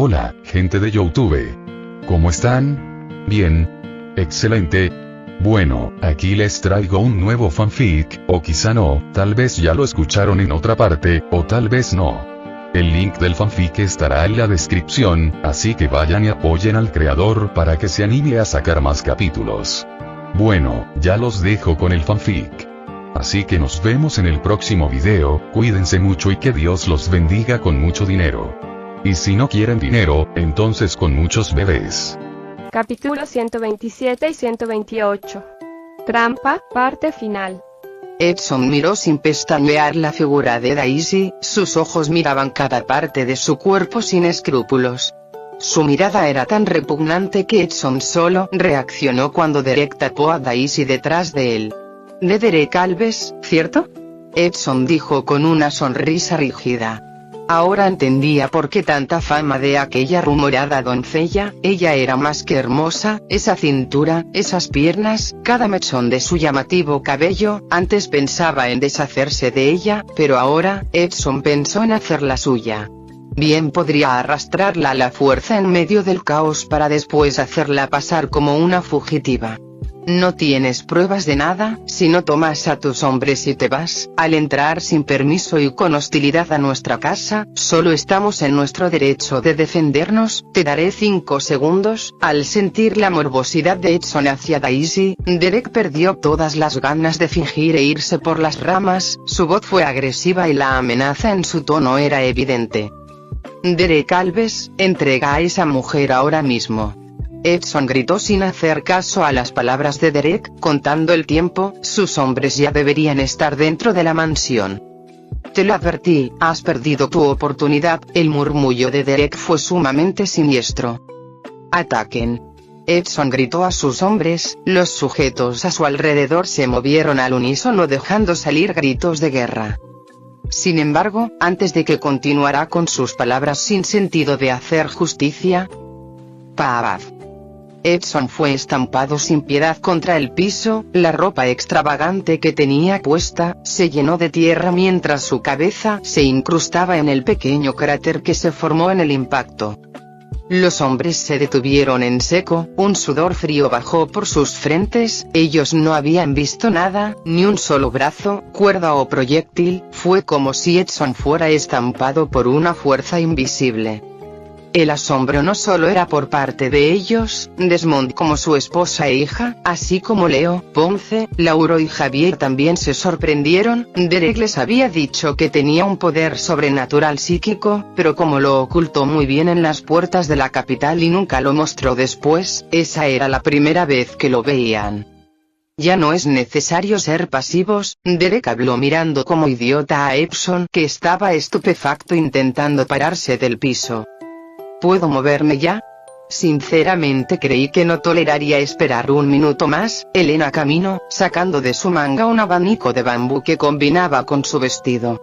Hola, gente de YouTube. ¿Cómo están? Bien. Excelente. Bueno, aquí les traigo un nuevo fanfic, o quizá no, tal vez ya lo escucharon en otra parte, o tal vez no. El link del fanfic estará en la descripción, así que vayan y apoyen al creador para que se anime a sacar más capítulos. Bueno, ya los dejo con el fanfic. Así que nos vemos en el próximo video, cuídense mucho y que Dios los bendiga con mucho dinero. Y si no quieren dinero, entonces con muchos bebés. Capítulo 127 y 128. Trampa, parte final. Edson miró sin pestañear la figura de Daisy, sus ojos miraban cada parte de su cuerpo sin escrúpulos. Su mirada era tan repugnante que Edson solo reaccionó cuando Derek tapó a Daisy detrás de él. «De Derek Alves, ¿cierto?», Edson dijo con una sonrisa rígida. Ahora entendía por qué tanta fama de aquella rumorada doncella. Ella era más que hermosa, esa cintura, esas piernas, cada mechón de su llamativo cabello. Antes pensaba en deshacerse de ella, pero ahora, Edson pensó en hacerla suya. Bien podría arrastrarla a la fuerza en medio del caos para después hacerla pasar como una fugitiva. No tienes pruebas de nada, si no tomas a tus hombres y te vas, al entrar sin permiso y con hostilidad a nuestra casa, solo estamos en nuestro derecho de defendernos, te daré 5 segundos. Al sentir la morbosidad de Edson hacia Daisy, Derek perdió todas las ganas de fingir e irse por las ramas, su voz fue agresiva y la amenaza en su tono era evidente. Derek Alves, entrega a esa mujer ahora mismo. Edson gritó sin hacer caso a las palabras de Derek. Contando el tiempo, sus hombres ya deberían estar dentro de la mansión. Te lo advertí, has perdido tu oportunidad. El murmullo de Derek fue sumamente siniestro. Ataquen. Edson gritó a sus hombres, los sujetos a su alrededor se movieron al unísono dejando salir gritos de guerra. Sin embargo, antes de que continuara con sus palabras sin sentido de hacer justicia, ¡paf! Edson fue estampado sin piedad contra el piso. La ropa extravagante que tenía puesta se llenó de tierra mientras su cabeza se incrustaba en el pequeño cráter que se formó en el impacto. Los hombres se detuvieron en seco, un sudor frío bajó por sus frentes. Ellos no habían visto nada, ni un solo brazo, cuerda o proyectil. Fue como si Edson fuera estampado por una fuerza invisible. El asombro no solo era por parte de ellos, Desmond como su esposa e hija, así como Leo, Ponce, Lauro y Javier también se sorprendieron. Derek les había dicho que tenía un poder sobrenatural psíquico, pero como lo ocultó muy bien en las puertas de la capital y nunca lo mostró después, esa era la primera vez que lo veían. Ya no es necesario ser pasivos, Derek habló mirando como idiota a Edson que estaba estupefacto intentando pararse del piso. ¿Puedo moverme ya? Sinceramente creí que no toleraría esperar un minuto más. Elena caminó, sacando de su manga un abanico de bambú que combinaba con su vestido.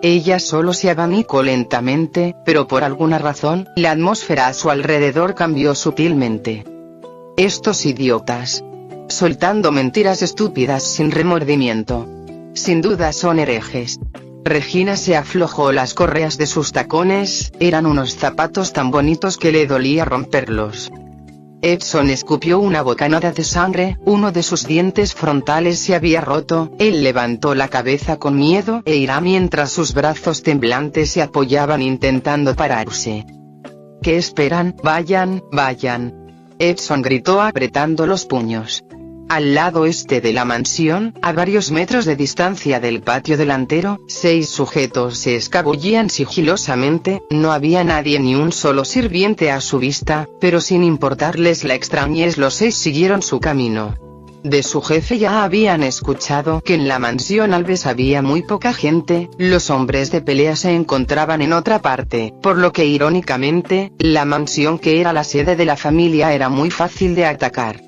Ella solo se abanicó lentamente, pero por alguna razón, la atmósfera a su alrededor cambió sutilmente. Estos idiotas. Soltando mentiras estúpidas sin remordimiento. Sin duda son herejes. Regina se aflojó las correas de sus tacones, eran unos zapatos tan bonitos que le dolía romperlos. Edson escupió una bocanada de sangre, uno de sus dientes frontales se había roto. Él levantó la cabeza con miedo e ira mientras sus brazos temblantes se apoyaban intentando pararse. ¿Qué esperan? Vayan, vayan. Edson gritó apretando los puños. Al lado este de la mansión, a varios metros de distancia del patio delantero, 6 sujetos se escabullían sigilosamente. No había nadie ni un solo sirviente a su vista, pero sin importarles la extrañez los 6 siguieron su camino. De su jefe ya habían escuchado que en la mansión Alves había muy poca gente, los hombres de pelea se encontraban en otra parte, por lo que irónicamente, la mansión que era la sede de la familia era muy fácil de atacar.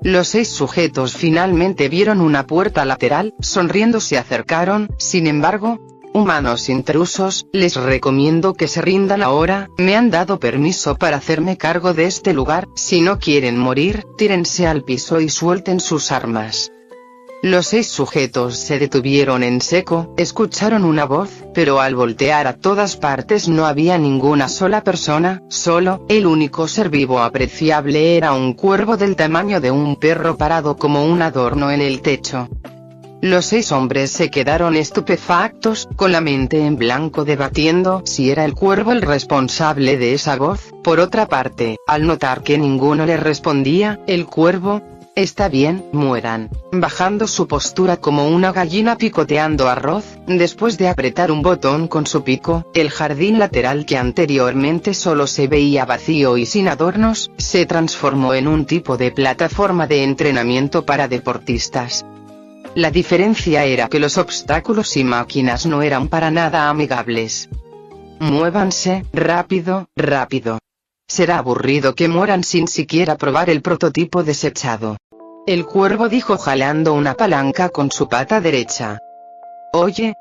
Los 6 sujetos finalmente vieron una puerta lateral, sonriendo se acercaron. Sin embargo, humanos intrusos, les recomiendo que se rindan ahora, me han dado permiso para hacerme cargo de este lugar, si no quieren morir, tírense al piso y suelten sus armas. Los 6 sujetos se detuvieron en seco, escucharon una voz, pero al voltear a todas partes no había ninguna sola persona, solo, el único ser vivo apreciable era un cuervo del tamaño de un perro parado como un adorno en el techo. Los 6 hombres se quedaron estupefactos, con la mente en blanco debatiendo si era el cuervo el responsable de esa voz. Por otra parte, al notar que ninguno le respondía, el cuervo, «Está bien, mueran», bajando su postura como una gallina picoteando arroz, después de apretar un botón con su pico, el jardín lateral que anteriormente solo se veía vacío y sin adornos, se transformó en un tipo de plataforma de entrenamiento para deportistas. La diferencia era que los obstáculos y máquinas no eran para nada amigables. «Muévanse, rápido, rápido. Será aburrido que mueran sin siquiera probar el prototipo desechado», el cuervo dijo jalando una palanca con su pata derecha. Oye,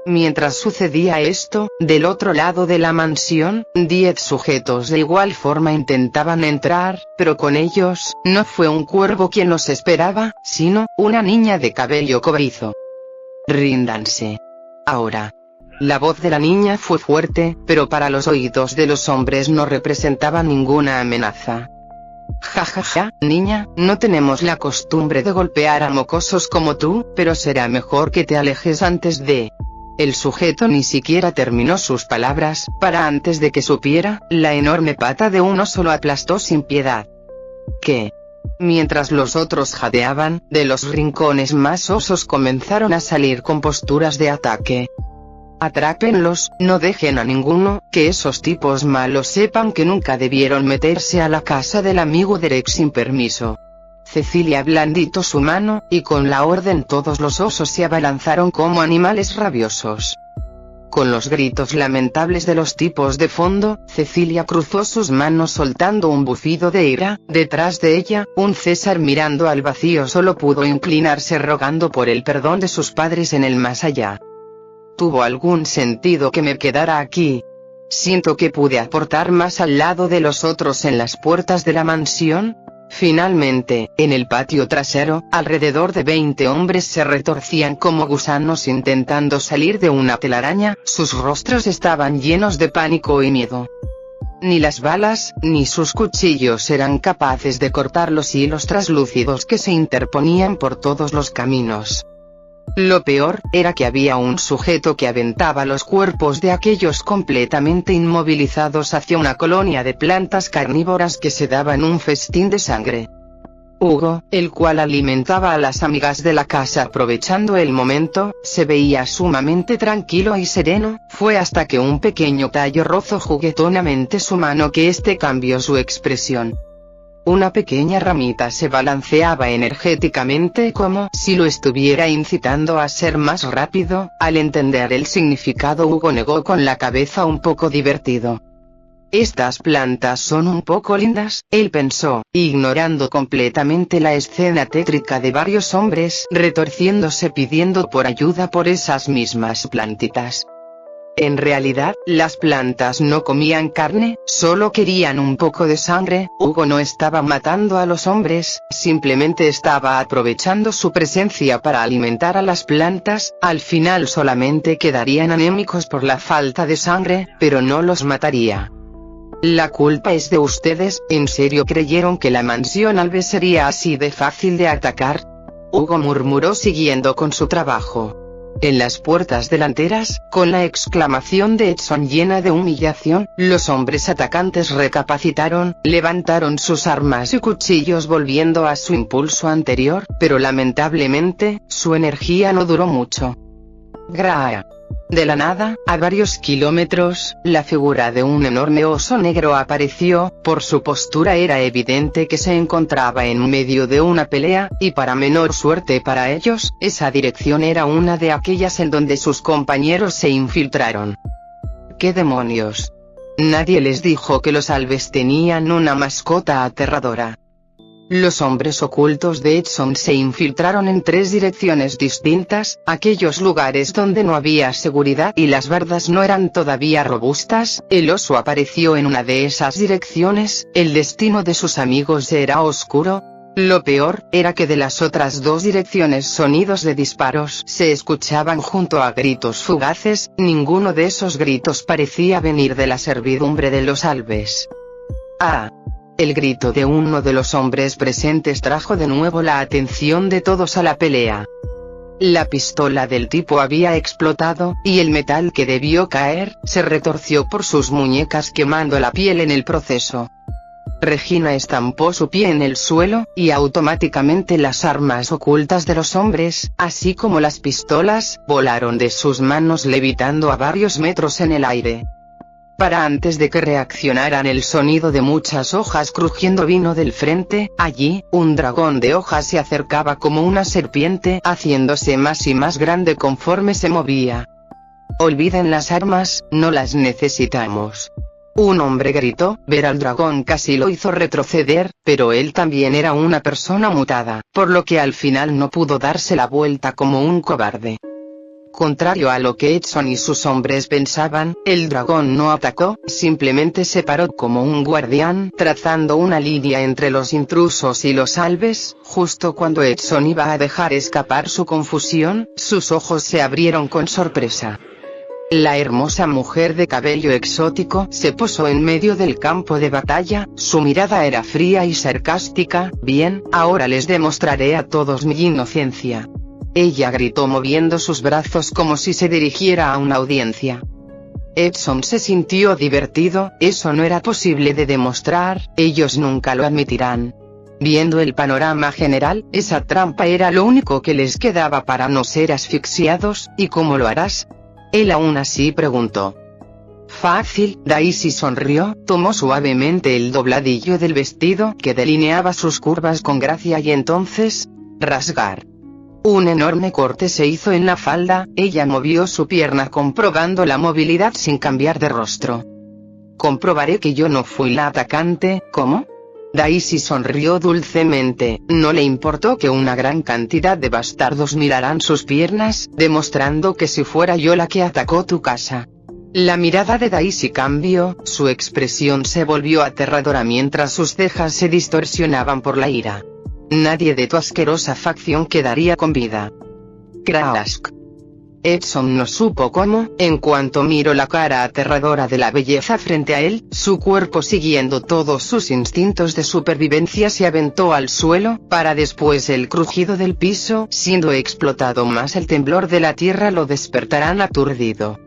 Mientras sucedía esto, del otro lado de la mansión, 10 sujetos de igual forma intentaban entrar, pero con ellos, no fue un cuervo quien los esperaba, sino, una niña de cabello cobrizo. «Ríndanse. Ahora». La voz de la niña fue fuerte, pero para los oídos de los hombres no representaba ninguna amenaza. «Ja, niña, no tenemos la costumbre de golpear a mocosos como tú, pero será mejor que te alejes antes de...». El sujeto ni siquiera terminó sus palabras, para antes de que supiera, la enorme pata de uno solo aplastó sin piedad. ¿Qué? Mientras los otros jadeaban, de los rincones más osos comenzaron a salir con posturas de ataque. «Atrápenlos, no dejen a ninguno, que esos tipos malos sepan que nunca debieron meterse a la casa del amigo Derek sin permiso». Cecilia blandito su mano, y con la orden todos los osos se abalanzaron como animales rabiosos. Con los gritos lamentables de los tipos de fondo, Cecilia cruzó sus manos soltando un bufido de ira. Detrás de ella, un César mirando al vacío solo pudo inclinarse rogando por el perdón de sus padres en el más allá. ¿Tuvo algún sentido que me quedara aquí? Siento que pude aportar más al lado de los otros en las puertas de la mansión. Finalmente, en el patio trasero, alrededor de 20 hombres se retorcían como gusanos intentando salir de una telaraña, sus rostros estaban llenos de pánico y miedo. Ni las balas, ni sus cuchillos eran capaces de cortar los hilos traslúcidos que se interponían por todos los caminos. Lo peor, era que había un sujeto que aventaba los cuerpos de aquellos completamente inmovilizados hacia una colonia de plantas carnívoras que se daban un festín de sangre. Hugo, el cual alimentaba a las amigas de la casa aprovechando el momento, se veía sumamente tranquilo y sereno, fue hasta que un pequeño tallo rozó juguetonamente su mano que este cambió su expresión. Una pequeña ramita se balanceaba energéticamente como si lo estuviera incitando a ser más rápido. Al entender el significado, Hugo negó con la cabeza un poco divertido. «Estas plantas son un poco lindas», él pensó, ignorando completamente la escena tétrica de varios hombres retorciéndose pidiendo por ayuda por esas mismas plantitas. En realidad, las plantas no comían carne, solo querían un poco de sangre. Hugo no estaba matando a los hombres, simplemente estaba aprovechando su presencia para alimentar a las plantas. Al final solamente quedarían anémicos por la falta de sangre, pero no los mataría. «La culpa es de ustedes, ¿en serio creyeron que la mansión Alves sería así de fácil de atacar?», Hugo murmuró siguiendo con su trabajo. En las puertas delanteras, con la exclamación de Edson llena de humillación, los hombres atacantes recapacitaron, levantaron sus armas y cuchillos volviendo a su impulso anterior, pero lamentablemente, su energía no duró mucho. ¡Graa! De la nada, a varios kilómetros, la figura de un enorme oso negro apareció. Por su postura era evidente que se encontraba en medio de una pelea, y para menor suerte para ellos, esa dirección era una de aquellas en donde sus compañeros se infiltraron. ¿Qué demonios? Nadie les dijo que los Alves tenían una mascota aterradora. Los hombres ocultos de Edson se infiltraron en 3 direcciones distintas, aquellos lugares donde no había seguridad y las bardas no eran todavía robustas. El oso apareció en una de esas direcciones. El destino de sus amigos era oscuro. Lo peor, era que de las otras dos direcciones sonidos de disparos se escuchaban junto a gritos fugaces, ninguno de esos gritos parecía venir de la servidumbre de los Alves. ¡Ah! El grito de uno de los hombres presentes trajo de nuevo la atención de todos a la pelea. La pistola del tipo había explotado, y el metal que debió caer, se retorció por sus muñecas quemando la piel en el proceso. Regina estampó su pie en el suelo, y automáticamente las armas ocultas de los hombres, así como las pistolas, volaron de sus manos levitando a varios metros en el aire. Para antes de que reaccionaran, el sonido de muchas hojas crujiendo vino del frente. Allí, un dragón de hojas se acercaba como una serpiente, haciéndose más y más grande conforme se movía. «Olviden las armas, no las necesitamos», un hombre gritó. Ver al dragón casi lo hizo retroceder, pero él también era una persona mutada, por lo que al final no pudo darse la vuelta como un cobarde. Contrario a lo que Edson y sus hombres pensaban, el dragón no atacó, simplemente se paró como un guardián, trazando una línea entre los intrusos y los Alves. Justo cuando Edson iba a dejar escapar su confusión, sus ojos se abrieron con sorpresa. La hermosa mujer de cabello exótico se posó en medio del campo de batalla, su mirada era fría y sarcástica. «Bien, ahora les demostraré a todos mi inocencia», ella gritó moviendo sus brazos como si se dirigiera a una audiencia. Edson se sintió divertido, eso no era posible de demostrar, ellos nunca lo admitirán. Viendo el panorama general, esa trampa era lo único que les quedaba para no ser asfixiados. «¿Y cómo lo harás?», él aún así preguntó. «Fácil», Daisy sonrió, tomó suavemente el dobladillo del vestido que delineaba sus curvas con gracia y entonces, rasgar. Un enorme corte se hizo en la falda, ella movió su pierna comprobando la movilidad sin cambiar de rostro. «Comprobaré que yo no fui la atacante». «¿Cómo?». Daisy sonrió dulcemente, no le importó que una gran cantidad de bastardos miraran sus piernas, demostrando que si fuera yo la que atacó tu casa. La mirada de Daisy cambió, su expresión se volvió aterradora mientras sus cejas se distorsionaban por la ira. «Nadie de tu asquerosa facción quedaría con vida». «Krask». Edson no supo cómo, en cuanto miró la cara aterradora de la belleza frente a él, su cuerpo siguiendo todos sus instintos de supervivencia se aventó al suelo, para después el crujido del piso siendo explotado más el temblor de la tierra lo despertarán aturdido.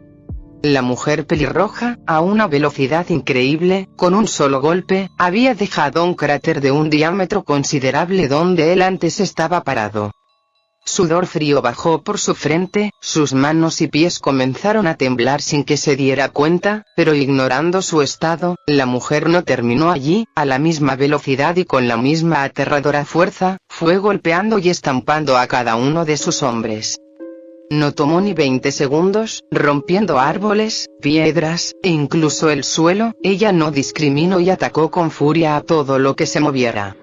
La mujer pelirroja, a una velocidad increíble, con un solo golpe, había dejado un cráter de un diámetro considerable donde él antes estaba parado. Sudor frío bajó por su frente, sus manos y pies comenzaron a temblar sin que se diera cuenta, pero ignorando su estado, la mujer no terminó allí. A la misma velocidad y con la misma aterradora fuerza, fue golpeando y estampando a cada uno de sus hombres. No tomó ni 20 segundos, rompiendo árboles, piedras, e incluso el suelo. Ella no discriminó y atacó con furia a todo lo que se moviera.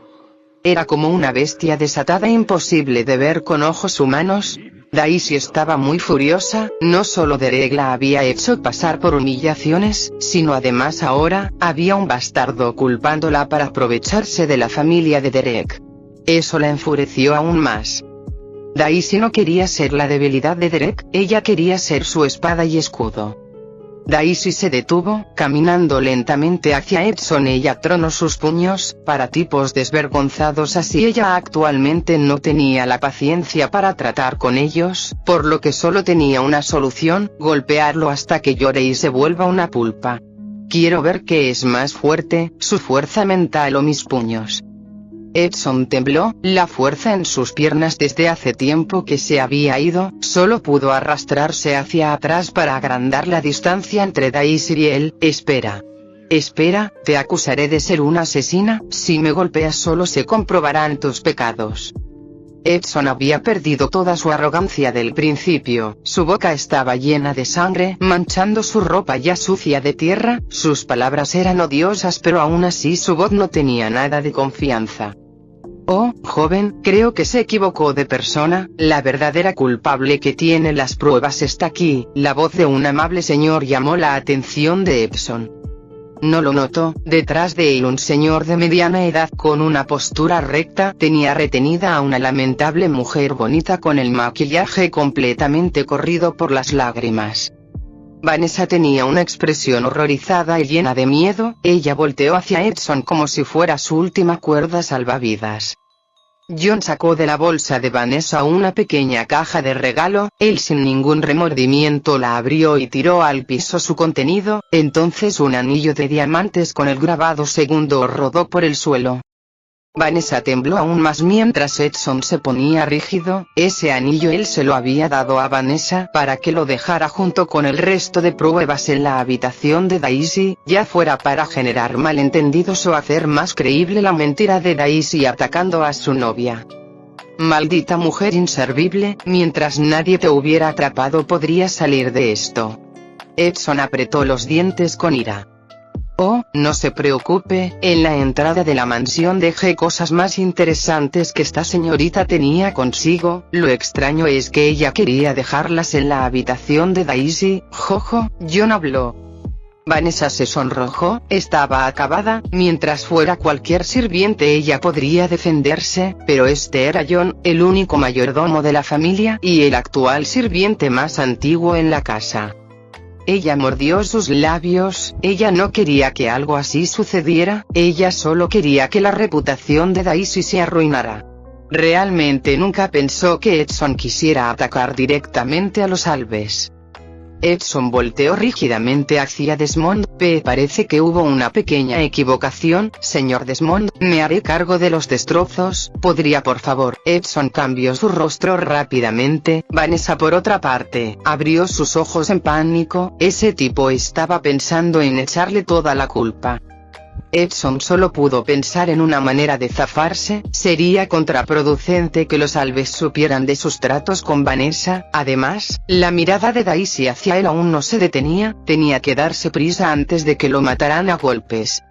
Era como una bestia desatada imposible de ver con ojos humanos. Daisy estaba muy furiosa, no solo Derek la había hecho pasar por humillaciones, sino además ahora, había un bastardo culpándola para aprovecharse de la familia de Derek. Eso la enfureció aún más. Daisy no quería ser la debilidad de Derek, ella quería ser su espada y escudo. Daisy se detuvo, caminando lentamente hacia Edson. Ella tronó sus puños, para tipos desvergonzados así. Ella actualmente no tenía la paciencia para tratar con ellos, por lo que solo tenía una solución, golpearlo hasta que llore y se vuelva una pulpa. Quiero ver qué es más fuerte, su fuerza mental o mis puños. Edson tembló, la fuerza en sus piernas desde hace tiempo que se había ido, solo pudo arrastrarse hacia atrás para agrandar la distancia entre Daisy y él. Espera. Espera, te acusaré de ser una asesina, si me golpeas solo se comprobarán tus pecados. Edson había perdido toda su arrogancia del principio, su boca estaba llena de sangre, manchando su ropa ya sucia de tierra, sus palabras eran odiosas pero aún así su voz no tenía nada de confianza. Oh, joven, creo que se equivocó de persona, la verdadera culpable que tiene las pruebas está aquí. La voz de un amable señor llamó la atención de Edson. No lo notó. Detrás de él un señor de mediana edad con una postura recta tenía retenida a una lamentable mujer bonita con el maquillaje completamente corrido por las lágrimas. Vanessa tenía una expresión horrorizada y llena de miedo. Ella volteó hacia Edson como si fuera su última cuerda salvavidas. John sacó de la bolsa de Vanessa una pequeña caja de regalo. Él sin ningún remordimiento la abrió y tiró al piso su contenido. Entonces un anillo de diamantes con el grabado segundo rodó por el suelo. Vanessa tembló aún más mientras Edson se ponía rígido. Ese anillo él se lo había dado a Vanessa para que lo dejara junto con el resto de pruebas en la habitación de Daisy, ya fuera para generar malentendidos o hacer más creíble la mentira de Daisy atacando a su novia. Maldita mujer inservible, mientras nadie te hubiera atrapado podrías salir de esto. Edson apretó los dientes con ira. Oh, no se preocupe, en la entrada de la mansión dejé cosas más interesantes que esta señorita tenía consigo. Lo extraño es que ella quería dejarlas en la habitación de Daisy. Jojo, John habló. Vanessa se sonrojó. Estaba acabada. Mientras fuera cualquier sirviente ella podría defenderse, pero este era John, el único mayordomo de la familia y el actual sirviente más antiguo en la casa. Ella mordió sus labios. Ella no quería que algo así sucediera. Ella solo quería que la reputación de Daisy se arruinara. Realmente nunca pensó que Edson quisiera atacar directamente a los Alves. Edson volteó rígidamente hacia Desmond. Parece que hubo una pequeña equivocación, señor Desmond. Me haré cargo de los destrozos. ¿Podría por favor? Edson cambió su rostro rápidamente. Vanessa por otra parte, abrió sus ojos en pánico. Ese tipo estaba pensando en echarle toda la culpa. Edson solo pudo pensar en una manera de zafarse. Sería contraproducente que los Alves supieran de sus tratos con Vanessa. Además, la mirada de Daisy hacia él aún no se detenía. Tenía que darse prisa antes de que lo mataran a golpes.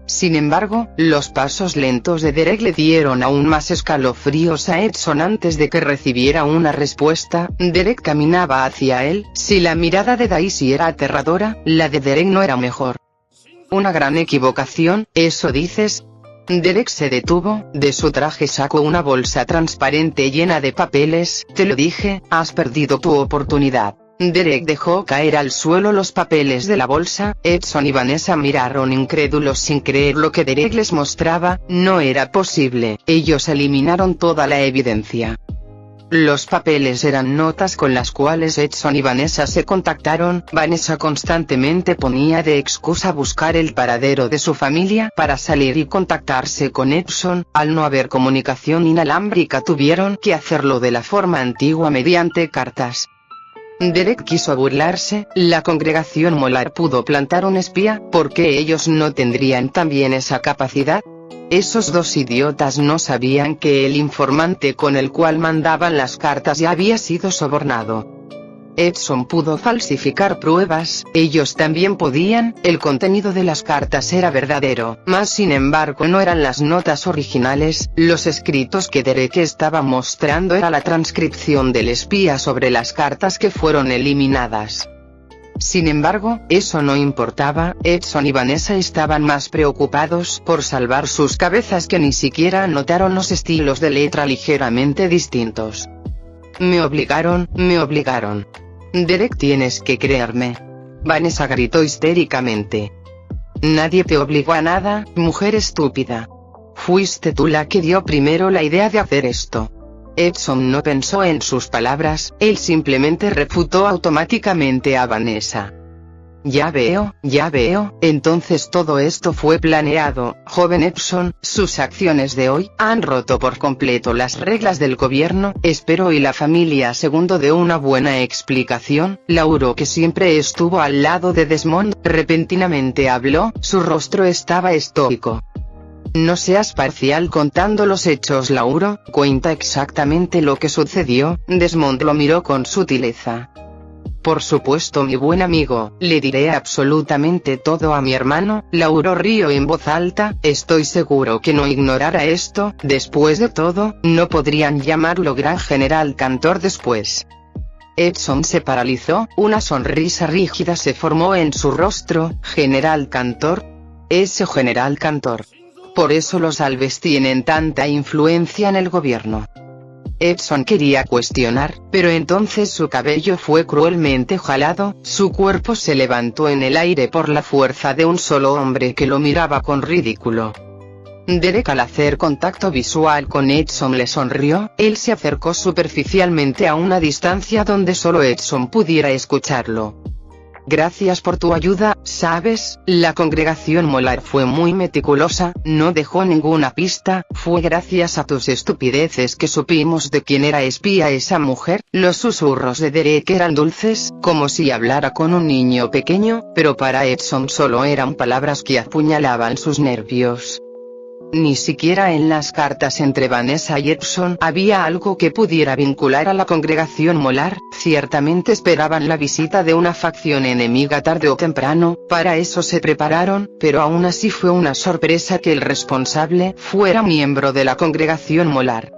Sin embargo, los pasos lentos de Derek le dieron aún más escalofríos a Edson antes de que recibiera una respuesta. Derek caminaba hacia él. Si la mirada de Daisy era aterradora, la de Derek no era mejor. Una gran equivocación, ¿eso dices? Derek se detuvo. De su traje sacó una bolsa transparente llena de papeles. Te lo dije, has perdido tu oportunidad. Derek dejó caer al suelo los papeles de la bolsa. Edson y Vanessa miraron incrédulos sin creer lo que Derek les mostraba. No era posible. Ellos eliminaron toda la evidencia. Los papeles eran notas con las cuales Edson y Vanessa se contactaron. Vanessa constantemente ponía de excusa buscar el paradero de su familia para salir y contactarse con Edson. Al no haber comunicación inalámbrica tuvieron que hacerlo de la forma antigua mediante cartas. Derek quiso burlarse. La congregación Molar pudo plantar un espía. ¿Por qué ellos no tendrían también esa capacidad? Esos dos idiotas no sabían que el informante con el cual mandaban las cartas ya había sido sobornado. Edson pudo falsificar pruebas, ellos también podían. El contenido de las cartas era verdadero, mas sin embargo no eran las notas originales. Los escritos que Derek estaba mostrando era la transcripción del espía sobre las cartas que fueron eliminadas. Sin embargo, eso no importaba. Edson y Vanessa estaban más preocupados por salvar sus cabezas que ni siquiera notaron los estilos de letra ligeramente distintos. Me obligaron. Derek, tienes que creerme. Vanessa gritó histéricamente. Nadie te obligó a nada, mujer estúpida. Fuiste tú la que dio primero la idea de hacer esto. Edson no pensó en sus palabras, él simplemente refutó automáticamente a Vanessa. Ya veo, entonces todo esto fue planeado, joven Edson. Sus acciones de hoy han roto por completo las reglas del gobierno. Espero y la familia segundo de una buena explicación. Lauro, que siempre estuvo al lado de Desmond, repentinamente habló, su rostro estaba estoico. No seas parcial contando los hechos, Lauro, cuenta exactamente lo que sucedió. Desmond lo miró con sutileza. Por supuesto, mi buen amigo, le diré absolutamente todo a mi hermano. Lauro rió en voz alta. Estoy seguro que no ignorará esto. Después de todo, no podrían llamarlo gran general Cantor después. Edson se paralizó, una sonrisa rígida se formó en su rostro. ¿General Cantor? Ese general Cantor. Por eso los Alves tienen tanta influencia en el gobierno. Edson quería cuestionar, pero entonces su cabello fue cruelmente jalado, su cuerpo se levantó en el aire por la fuerza de un solo hombre que lo miraba con ridículo. Derek, al hacer contacto visual con Edson, le sonrió. Él se acercó superficialmente a una distancia donde solo Edson pudiera escucharlo. Gracias por tu ayuda, ¿sabes? La congregación Molar fue muy meticulosa, no dejó ninguna pista. Fue gracias a tus estupideces que supimos de quién era espía esa mujer. Los susurros de Derek eran dulces, como si hablara con un niño pequeño, pero para Edson solo eran palabras que apuñalaban sus nervios. Ni siquiera en las cartas entre Vanessa y Edson había algo que pudiera vincular a la congregación Molar. Ciertamente esperaban la visita de una facción enemiga tarde o temprano, para eso se prepararon, pero aún así fue una sorpresa que el responsable fuera miembro de la congregación Molar.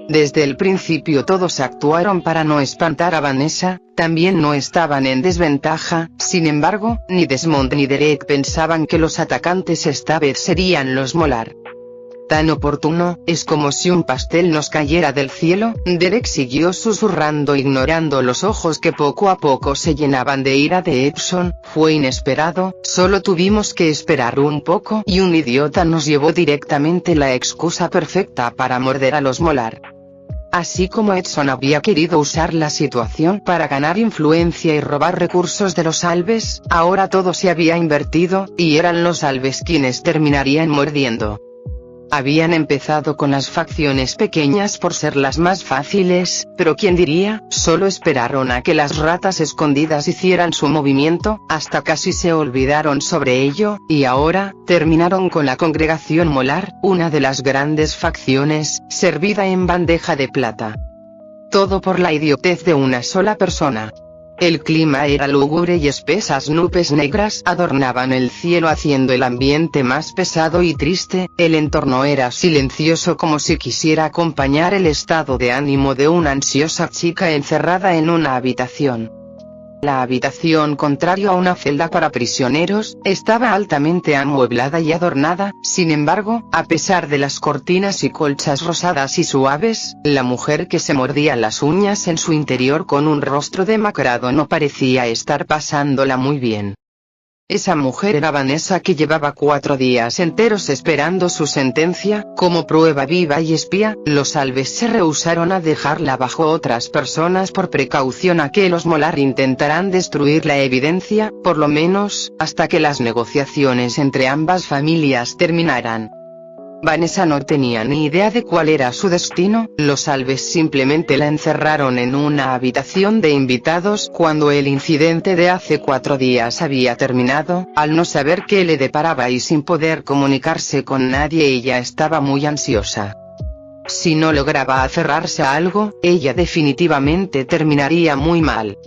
Desde el principio todos actuaron para no espantar a Vanessa, también no estaban en desventaja. Sin embargo, ni Desmond ni Derek pensaban que los atacantes esta vez serían los Molar. Tan oportuno, es como si un pastel nos cayera del cielo. Derek siguió susurrando, ignorando los ojos que poco a poco se llenaban de ira de Edson. Fue inesperado, solo tuvimos que esperar un poco y un idiota nos llevó directamente la excusa perfecta para morder a los Molar. Así como Edson había querido usar la situación para ganar influencia y robar recursos de los Alves, ahora todo se había invertido, y eran los Alves quienes terminarían mordiendo. Habían empezado con las facciones pequeñas por ser las más fáciles, pero quién diría, solo esperaron a que las ratas escondidas hicieran su movimiento, hasta casi se olvidaron sobre ello, y ahora, terminaron con la congregación Molar, una de las grandes facciones, servida en bandeja de plata. Todo por la idiotez de una sola persona. El clima era lúgubre y espesas nubes negras adornaban el cielo haciendo el ambiente más pesado y triste. El entorno era silencioso como si quisiera acompañar el estado de ánimo de una ansiosa chica encerrada en una habitación. La habitación, contrario a una celda para prisioneros, estaba altamente amueblada y adornada. Sin embargo, a pesar de las cortinas y colchas rosadas y suaves, la mujer que se mordía las uñas en su interior con un rostro demacrado no parecía estar pasándola muy bien. Esa mujer era Vanessa, que llevaba 4 días enteros esperando su sentencia. Como prueba viva y espía, los Alves se rehusaron a dejarla bajo otras personas por precaución a que los Molar intentarán destruir la evidencia, por lo menos, hasta que las negociaciones entre ambas familias terminaran. Vanessa no tenía ni idea de cuál era su destino. Los Alves simplemente la encerraron en una habitación de invitados cuando el incidente de hace 4 días había terminado. Al no saber qué le deparaba y sin poder comunicarse con nadie, ella estaba muy ansiosa. Si no lograba aferrarse a algo, ella definitivamente terminaría muy mal.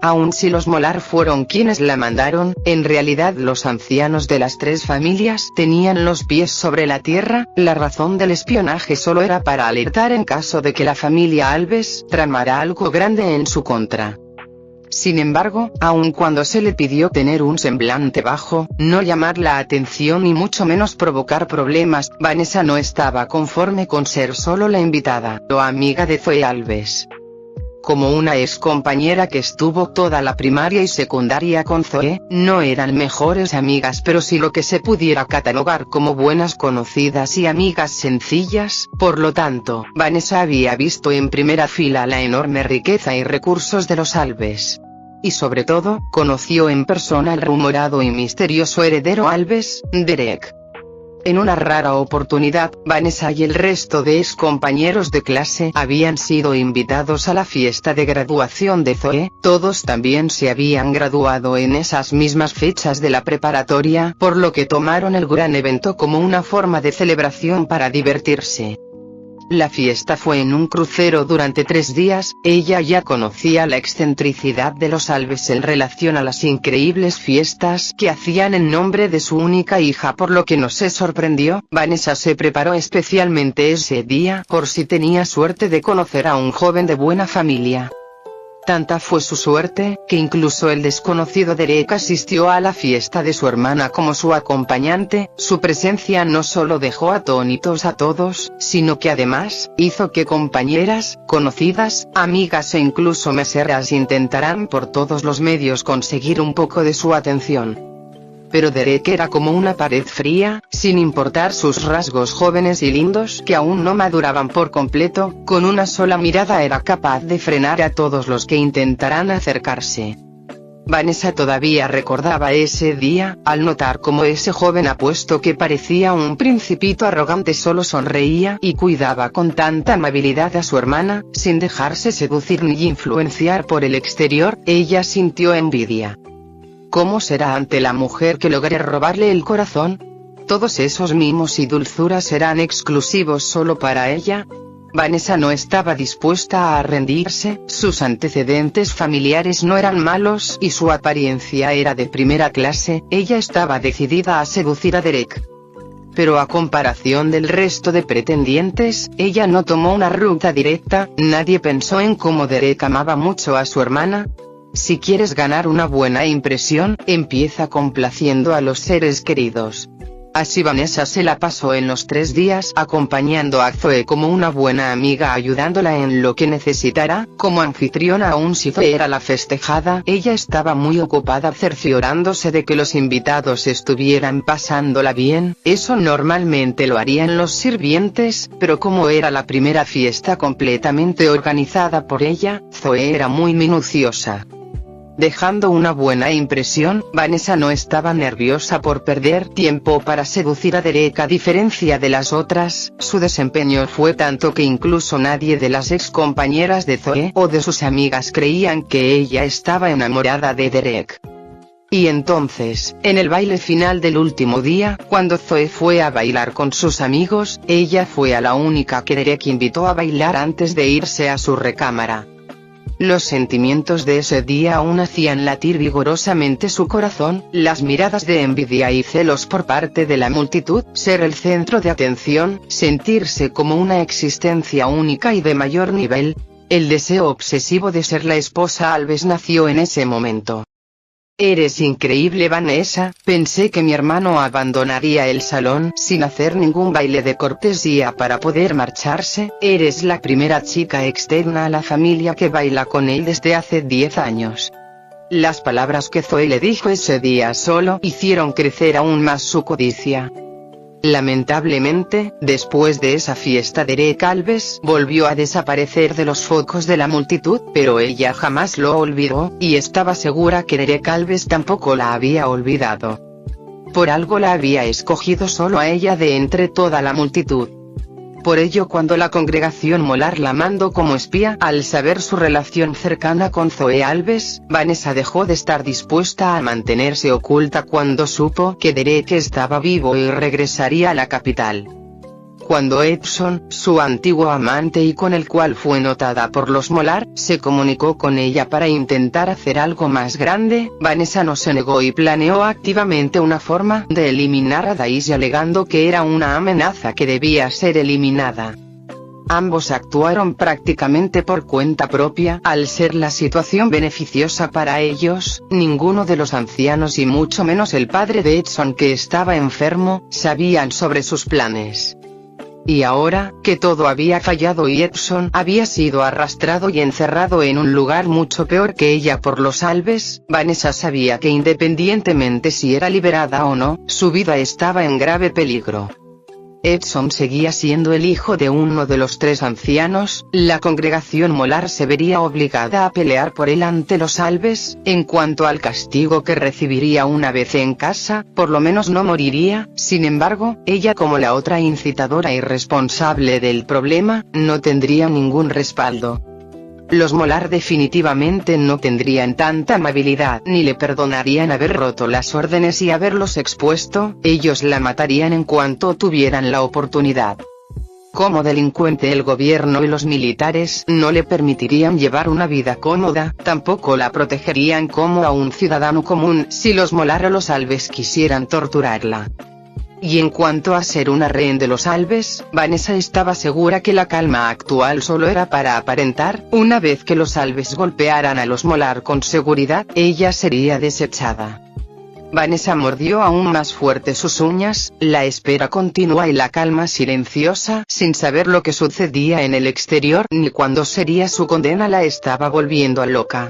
Aun si los Molar fueron quienes la mandaron, en realidad los ancianos de las 3 familias tenían los pies sobre la tierra. La razón del espionaje solo era para alertar en caso de que la familia Alves tramara algo grande en su contra. Sin embargo, aun cuando se le pidió tener un semblante bajo, no llamar la atención y mucho menos provocar problemas, Vanessa no estaba conforme con ser solo la invitada o amiga de Zoe Alves. Como una ex compañera que estuvo toda la primaria y secundaria con Zoe, no eran mejores amigas, pero sí lo que se pudiera catalogar como buenas conocidas y amigas sencillas. Por lo tanto, Vanessa había visto en primera fila la enorme riqueza y recursos de los Alves. Y sobre todo, conoció en persona al rumorado y misterioso heredero Alves, Derek. En una rara oportunidad, Vanessa y el resto de ex compañeros de clase habían sido invitados a la fiesta de graduación de Zoe. Todos también se habían graduado en esas mismas fechas de la preparatoria, por lo que tomaron el gran evento como una forma de celebración para divertirse. La fiesta fue en un crucero durante 3 días. Ella ya conocía la excentricidad de los Alves en relación a las increíbles fiestas que hacían en nombre de su única hija, por lo que no se sorprendió. Vanessa se preparó especialmente ese día por si tenía suerte de conocer a un joven de buena familia. Tanta fue su suerte, que incluso el desconocido Derek asistió a la fiesta de su hermana como su acompañante. Su presencia no solo dejó atónitos a todos, sino que además, hizo que compañeras, conocidas, amigas e incluso meseras intentaran por todos los medios conseguir un poco de su atención. Pero Derek era como una pared fría, sin importar sus rasgos jóvenes y lindos que aún no maduraban por completo, con una sola mirada era capaz de frenar a todos los que intentaran acercarse. Vanessa todavía recordaba ese día, al notar cómo ese joven apuesto que parecía un principito arrogante solo sonreía y cuidaba con tanta amabilidad a su hermana, sin dejarse seducir ni influenciar por el exterior. Ella sintió envidia. ¿Cómo será ante la mujer que logré robarle el corazón? ¿Todos esos mimos y dulzuras serán exclusivos solo para ella? Vanessa no estaba dispuesta a rendirse, sus antecedentes familiares no eran malos y su apariencia era de primera clase. Ella estaba decidida a seducir a Derek. Pero a comparación del resto de pretendientes, ella no tomó una ruta directa. Nadie pensó en cómo Derek amaba mucho a su hermana. Si quieres ganar una buena impresión, empieza complaciendo a los seres queridos. Así Vanessa se la pasó en los 3 días acompañando a Zoe como una buena amiga, ayudándola en lo que necesitara. Como anfitriona, aun si Zoe era la festejada, ella estaba muy ocupada cerciorándose de que los invitados estuvieran pasándola bien. Eso normalmente lo harían los sirvientes, pero como era la primera fiesta completamente organizada por ella, Zoe era muy minuciosa. Dejando una buena impresión, Vanessa no estaba nerviosa por perder tiempo para seducir a Derek. A diferencia de las otras, su desempeño fue tanto que incluso nadie de las ex compañeras de Zoe o de sus amigas creían que ella estaba enamorada de Derek. Y entonces, en el baile final del último día, cuando Zoe fue a bailar con sus amigos, ella fue a la única que Derek invitó a bailar antes de irse a su recámara. Los sentimientos de ese día aún hacían latir vigorosamente su corazón, las miradas de envidia y celos por parte de la multitud, ser el centro de atención, sentirse como una existencia única y de mayor nivel. El deseo obsesivo de ser la esposa Alves nació en ese momento. Eres increíble, Vanessa. Pensé que mi hermano abandonaría el salón sin hacer ningún baile de cortesía para poder marcharse. Eres la primera chica externa a la familia que baila con él desde hace 10 años. Las palabras que Zoe le dijo ese día solo hicieron crecer aún más su codicia. Lamentablemente, después de esa fiesta Derek Alves volvió a desaparecer de los focos de la multitud, pero ella jamás lo olvidó, y estaba segura que Derek Alves tampoco la había olvidado. Por algo la había escogido solo a ella de entre toda la multitud. Por ello, cuando la congregación molar la mandó como espía, al saber su relación cercana con Zoe Alves, Vanessa dejó de estar dispuesta a mantenerse oculta cuando supo que Derek estaba vivo y regresaría a la capital. Cuando Edson, su antiguo amante y con el cual fue notada por los molar, se comunicó con ella para intentar hacer algo más grande, Vanessa no se negó y planeó activamente una forma de eliminar a Daisy, alegando que era una amenaza que debía ser eliminada. Ambos actuaron prácticamente por cuenta propia. Al ser la situación beneficiosa para ellos, ninguno de los ancianos y mucho menos el padre de Edson, que estaba enfermo, sabían sobre sus planes. Y ahora, que todo había fallado y Edson había sido arrastrado y encerrado en un lugar mucho peor que ella por los Alves, Vanessa sabía que independientemente si era liberada o no, su vida estaba en grave peligro. Edson seguía siendo el hijo de uno de los 3 ancianos, la congregación molar se vería obligada a pelear por él ante los Alves. En cuanto al castigo que recibiría una vez en casa, por lo menos no moriría. Sin embargo, ella, como la otra incitadora y responsable del problema, no tendría ningún respaldo. Los molar definitivamente no tendrían tanta amabilidad ni le perdonarían haber roto las órdenes y haberlos expuesto. Ellos la matarían en cuanto tuvieran la oportunidad. Como delincuente, el gobierno y los militares no le permitirían llevar una vida cómoda, tampoco la protegerían como a un ciudadano común si los molar o los Alves quisieran torturarla. Y en cuanto a ser una rehén de los Alves, Vanessa estaba segura que la calma actual solo era para aparentar. Una vez que los Alves golpearan a los Molar con seguridad, ella sería desechada. Vanessa mordió aún más fuerte sus uñas, la espera continua y la calma silenciosa, sin saber lo que sucedía en el exterior ni cuándo sería su condena, la estaba volviendo loca.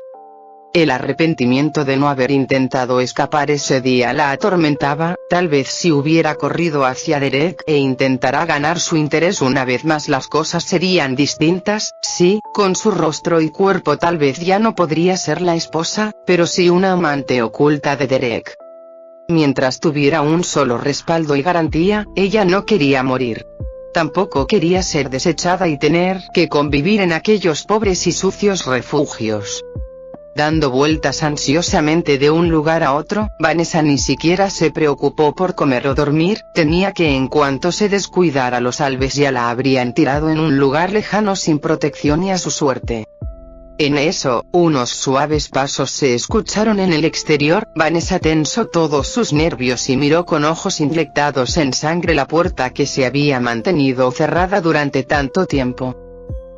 El arrepentimiento de no haber intentado escapar ese día la atormentaba. Tal vez si hubiera corrido hacia Derek e intentara ganar su interés una vez más las cosas serían distintas. Sí, con su rostro y cuerpo tal vez ya no podría ser la esposa, pero sí una amante oculta de Derek. Mientras tuviera un solo respaldo y garantía, ella no quería morir. Tampoco quería ser desechada y tener que convivir en aquellos pobres y sucios refugios. Dando vueltas ansiosamente de un lugar a otro, Vanessa ni siquiera se preocupó por comer o dormir. Temía que en cuanto se descuidara los Alves ya la habrían tirado en un lugar lejano sin protección y a su suerte. En eso, unos suaves pasos se escucharon en el exterior. Vanessa tensó todos sus nervios y miró con ojos inyectados en sangre la puerta que se había mantenido cerrada durante tanto tiempo.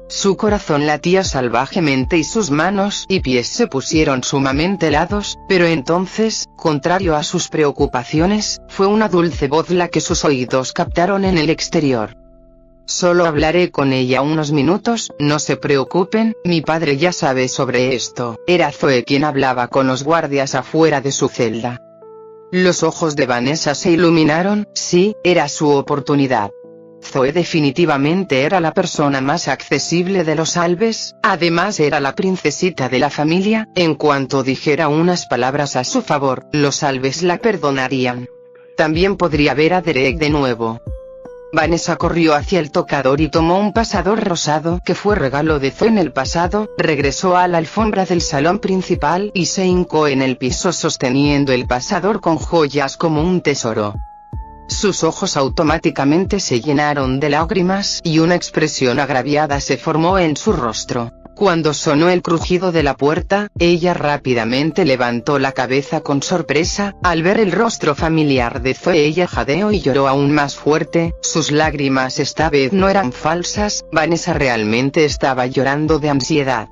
Su corazón latía salvajemente y sus manos y pies se pusieron sumamente helados, pero entonces, contrario a sus preocupaciones, fue una dulce voz la que sus oídos captaron en el exterior. Solo hablaré con ella unos minutos, no se preocupen, mi padre ya sabe sobre esto. Era Zoe quien hablaba con los guardias afuera de su celda. Los ojos de Vanessa se iluminaron. Sí, era su oportunidad. Zoe definitivamente era la persona más accesible de los Alves, además era la princesita de la familia. En cuanto dijera unas palabras a su favor, los Alves la perdonarían. También podría ver a Derek de nuevo. Vanessa corrió hacia el tocador y tomó un pasador rosado que fue regalo de Zoe en el pasado, regresó a la alfombra del salón principal y se hincó en el piso sosteniendo el pasador con joyas como un tesoro. Sus ojos automáticamente se llenaron de lágrimas y una expresión agraviada se formó en su rostro. Cuando sonó el crujido de la puerta, ella rápidamente levantó la cabeza con sorpresa. Al ver el rostro familiar de Zoe ella jadeó y lloró aún más fuerte. Sus lágrimas esta vez no eran falsas, Vanessa realmente estaba llorando de ansiedad.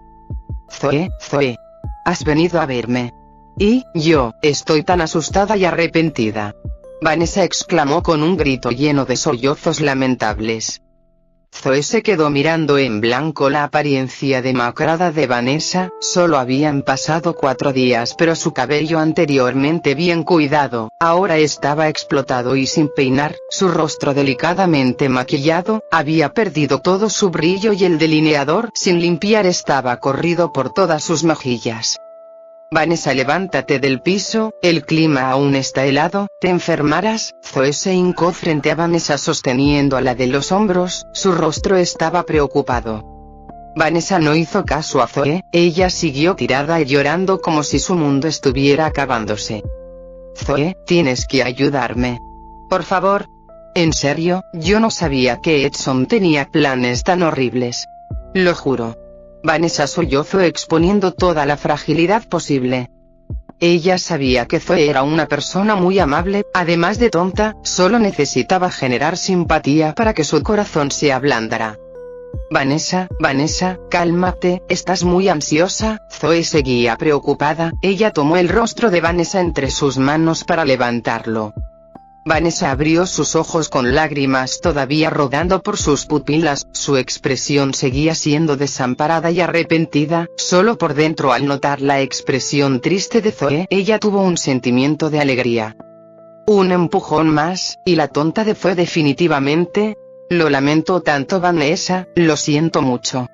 Zoe, ¿has venido a verme? Y yo, estoy tan asustada y arrepentida. Vanessa exclamó con un grito lleno de sollozos lamentables. Zoe se quedó mirando en blanco la apariencia demacrada de Vanessa. Solo habían pasado 4 días, pero su cabello anteriormente bien cuidado, ahora estaba explotado y sin peinar. Su rostro delicadamente maquillado, había perdido todo su brillo y el delineador sin limpiar estaba corrido por todas sus mejillas. Vanessa, levántate del piso, el clima aún está helado, ¿te enfermarás? Zoe se hincó frente a Vanessa sosteniéndola de los hombros, su rostro estaba preocupado. Vanessa no hizo caso a Zoe, ella siguió tirada y llorando como si su mundo estuviera acabándose. Zoe, tienes que ayudarme. Por favor. En serio, yo no sabía que Edson tenía planes tan horribles. Lo juro. Vanessa sollozó exponiendo toda la fragilidad posible. Ella sabía que Zoe era una persona muy amable, además de tonta, solo necesitaba generar simpatía para que su corazón se ablandara. Vanessa, cálmate, estás muy ansiosa. Zoe seguía preocupada, ella tomó el rostro de Vanessa entre sus manos para levantarlo. Vanessa abrió sus ojos con lágrimas todavía rodando por sus pupilas, su expresión seguía siendo desamparada y arrepentida. Solo por dentro al notar la expresión triste de Zoe, ella tuvo un sentimiento de alegría. Un empujón más, y la tonta de Zoe definitivamente. Lo lamento tanto Vanessa, lo siento mucho.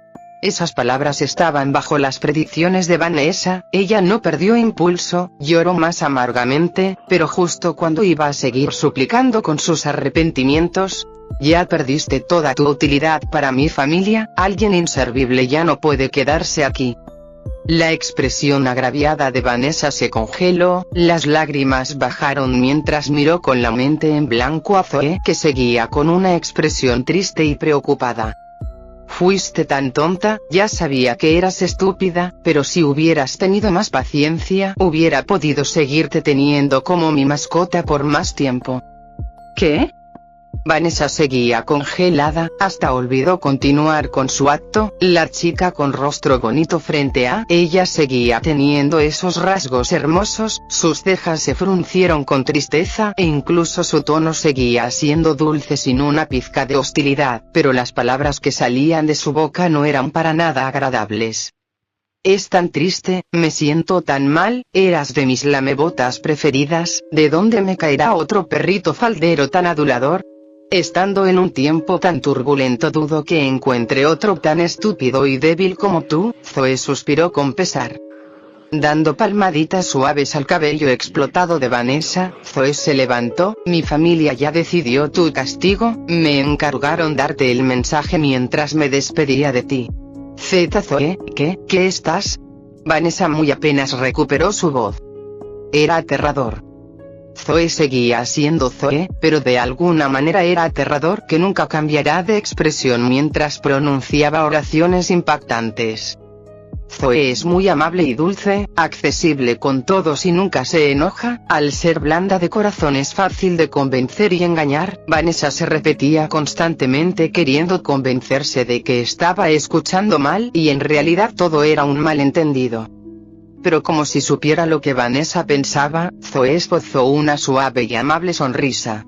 Esas palabras estaban bajo las predicciones de Vanessa, ella no perdió impulso, lloró más amargamente, pero justo cuando iba a seguir suplicando con sus arrepentimientos. Ya perdiste toda tu utilidad para mi familia, alguien inservible ya no puede quedarse aquí. La expresión agraviada de Vanessa se congeló, las lágrimas bajaron mientras miró con la mente en blanco a Zoe que seguía con una expresión triste y preocupada. Fuiste tan tonta, ya sabía que eras estúpida, pero si hubieras tenido más paciencia, hubiera podido seguirte teniendo como mi mascota por más tiempo. ¿Qué? Vanessa seguía congelada, hasta olvidó continuar con su acto. La chica con rostro bonito frente a ella seguía teniendo esos rasgos hermosos, sus cejas se fruncieron con tristeza e incluso su tono seguía siendo dulce sin una pizca de hostilidad, pero las palabras que salían de su boca no eran para nada agradables. Es tan triste, me siento tan mal, eras de mis lamebotas preferidas, ¿de dónde me caerá otro perrito faldero tan adulador? Estando en un tiempo tan turbulento dudo que encuentre otro tan estúpido y débil como tú, Zoe suspiró con pesar. Dando palmaditas suaves al cabello explotado de Vanessa, Zoe se levantó, mi familia ya decidió tu castigo, me encargaron darte el mensaje mientras me despedía de ti. Zoe, ¿qué estás? Vanessa muy apenas recuperó su voz. Era aterrador. Zoe seguía siendo Zoe, pero de alguna manera era aterrador que nunca cambiará de expresión mientras pronunciaba oraciones impactantes. Zoe es muy amable y dulce, accesible con todos y nunca se enoja, al ser blanda de corazón es fácil de convencer y engañar. Vanessa se repetía constantemente queriendo convencerse de que estaba escuchando mal y en realidad todo era un malentendido. Pero como si supiera lo que Vanessa pensaba, Zoe esbozó una suave y amable sonrisa.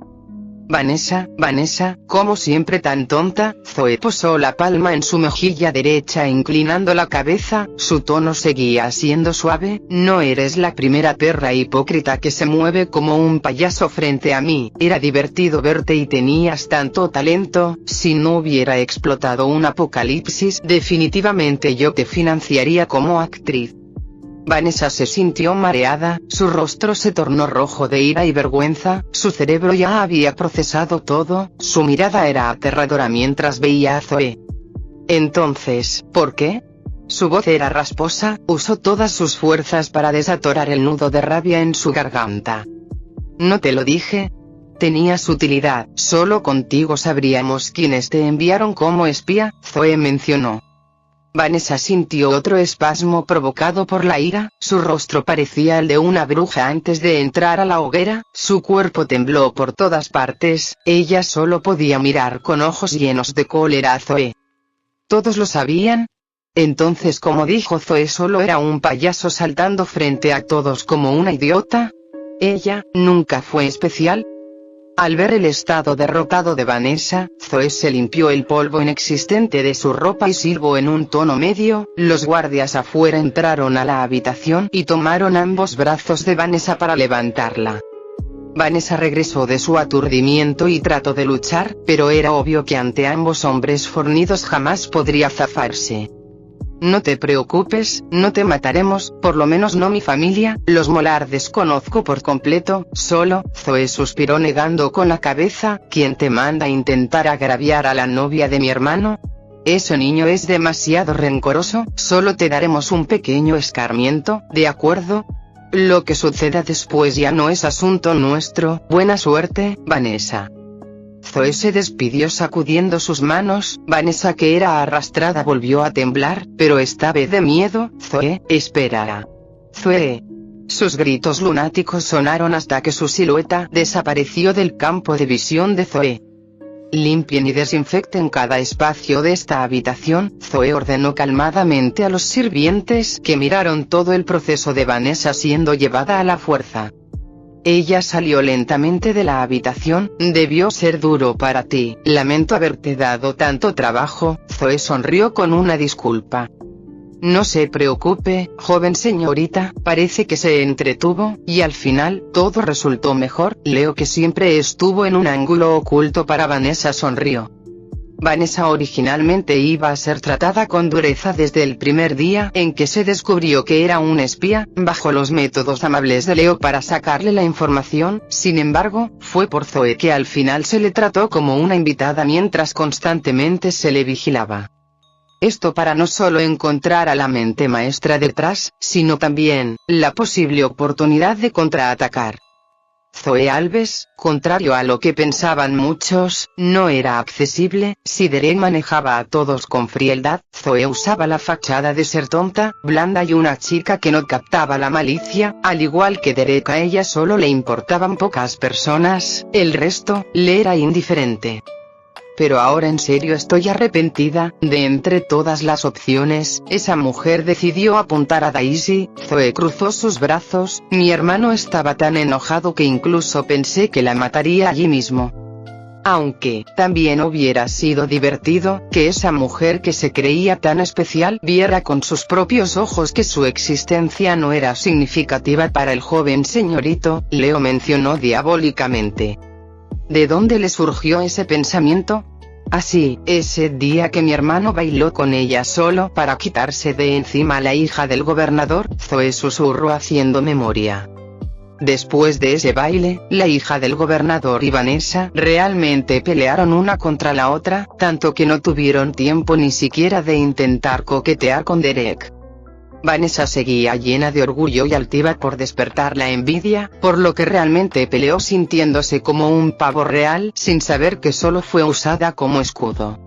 Vanessa, como siempre tan tonta. Zoe posó la palma en su mejilla derecha inclinando la cabeza, su tono seguía siendo suave, no eres la primera perra hipócrita que se mueve como un payaso frente a mí, era divertido verte y tenías tanto talento, si no hubiera explotado un apocalipsis definitivamente yo te financiaría como actriz. Vanessa se sintió mareada, su rostro se tornó rojo de ira y vergüenza, su cerebro ya había procesado todo, su mirada era aterradora mientras veía a Zoe. Entonces, ¿por qué? Su voz era rasposa, usó todas sus fuerzas para desatorar el nudo de rabia en su garganta. ¿No te lo dije? Tenías utilidad, solo contigo sabríamos quiénes te enviaron como espía, Zoe mencionó. Vanessa sintió otro espasmo provocado por la ira, su rostro parecía el de una bruja antes de entrar a la hoguera, su cuerpo tembló por todas partes, ella solo podía mirar con ojos llenos de cólera a Zoe. ¿Todos lo sabían? Entonces, como dijo Zoe, solo era un payaso saltando frente a todos como una idiota. ¿Ella nunca fue especial? Al ver el estado derrotado de Vanessa, Zoe se limpió el polvo inexistente de su ropa y silbó en un tono medio. Los guardias afuera entraron a la habitación y tomaron ambos brazos de Vanessa para levantarla. Vanessa regresó de su aturdimiento y trató de luchar, pero era obvio que ante ambos hombres fornidos jamás podría zafarse. No te preocupes, no te mataremos, por lo menos no mi familia, los Molar desconozco por completo, solo, Zoe suspiró negando con la cabeza, ¿quién te manda a intentar agraviar a la novia de mi hermano? Ese niño es demasiado rencoroso, solo te daremos un pequeño escarmiento, ¿de acuerdo? Lo que suceda después ya no es asunto nuestro, buena suerte, Vanessa. Zoe se despidió sacudiendo sus manos, Vanessa que era arrastrada volvió a temblar, pero esta vez de miedo. Zoe, espera. Zoe. Sus gritos lunáticos sonaron hasta que su silueta desapareció del campo de visión de Zoe. Limpien y desinfecten cada espacio de esta habitación, Zoe ordenó calmadamente a los sirvientes que miraron todo el proceso de Vanessa siendo llevada a la fuerza. Ella salió lentamente de la habitación, debió ser duro para ti, lamento haberte dado tanto trabajo. Zoe sonrió con una disculpa. No se preocupe, joven señorita, parece que se entretuvo, y al final, todo resultó mejor. Leo que siempre estuvo en un ángulo oculto para Vanessa sonrió. Vanessa originalmente iba a ser tratada con dureza desde el primer día en que se descubrió que era un espía, bajo los métodos amables de Leo para sacarle la información. Sin embargo, fue por Zoe que al final se le trató como una invitada mientras constantemente se le vigilaba. Esto para no solo encontrar a la mente maestra detrás, sino también la posible oportunidad de contraatacar. Zoe Alves, contrario a lo que pensaban muchos, no era accesible. Si Derek manejaba a todos con frialdad, Zoe usaba la fachada de ser tonta, blanda y una chica que no captaba la malicia. Al igual que Derek, a ella solo le importaban pocas personas, el resto le era indiferente. Pero ahora en serio estoy arrepentida. De entre todas las opciones, esa mujer decidió apuntar a Daisy. Zoe cruzó sus brazos. Mi hermano estaba tan enojado que incluso pensé que la mataría allí mismo. Aunque, también hubiera sido divertido, que esa mujer que se creía tan especial viera con sus propios ojos que su existencia no era significativa para el joven señorito, Leo mencionó diabólicamente. ¿De dónde le surgió ese pensamiento? Así, ese día que mi hermano bailó con ella solo para quitarse de encima a la hija del gobernador, Zoe susurró haciendo memoria. Después de ese baile, la hija del gobernador y Vanessa realmente pelearon una contra la otra, tanto que no tuvieron tiempo ni siquiera de intentar coquetear con Derek. Vanessa seguía llena de orgullo y altiva por despertar la envidia, por lo que realmente peleó sintiéndose como un pavo real, sin saber que solo fue usada como escudo.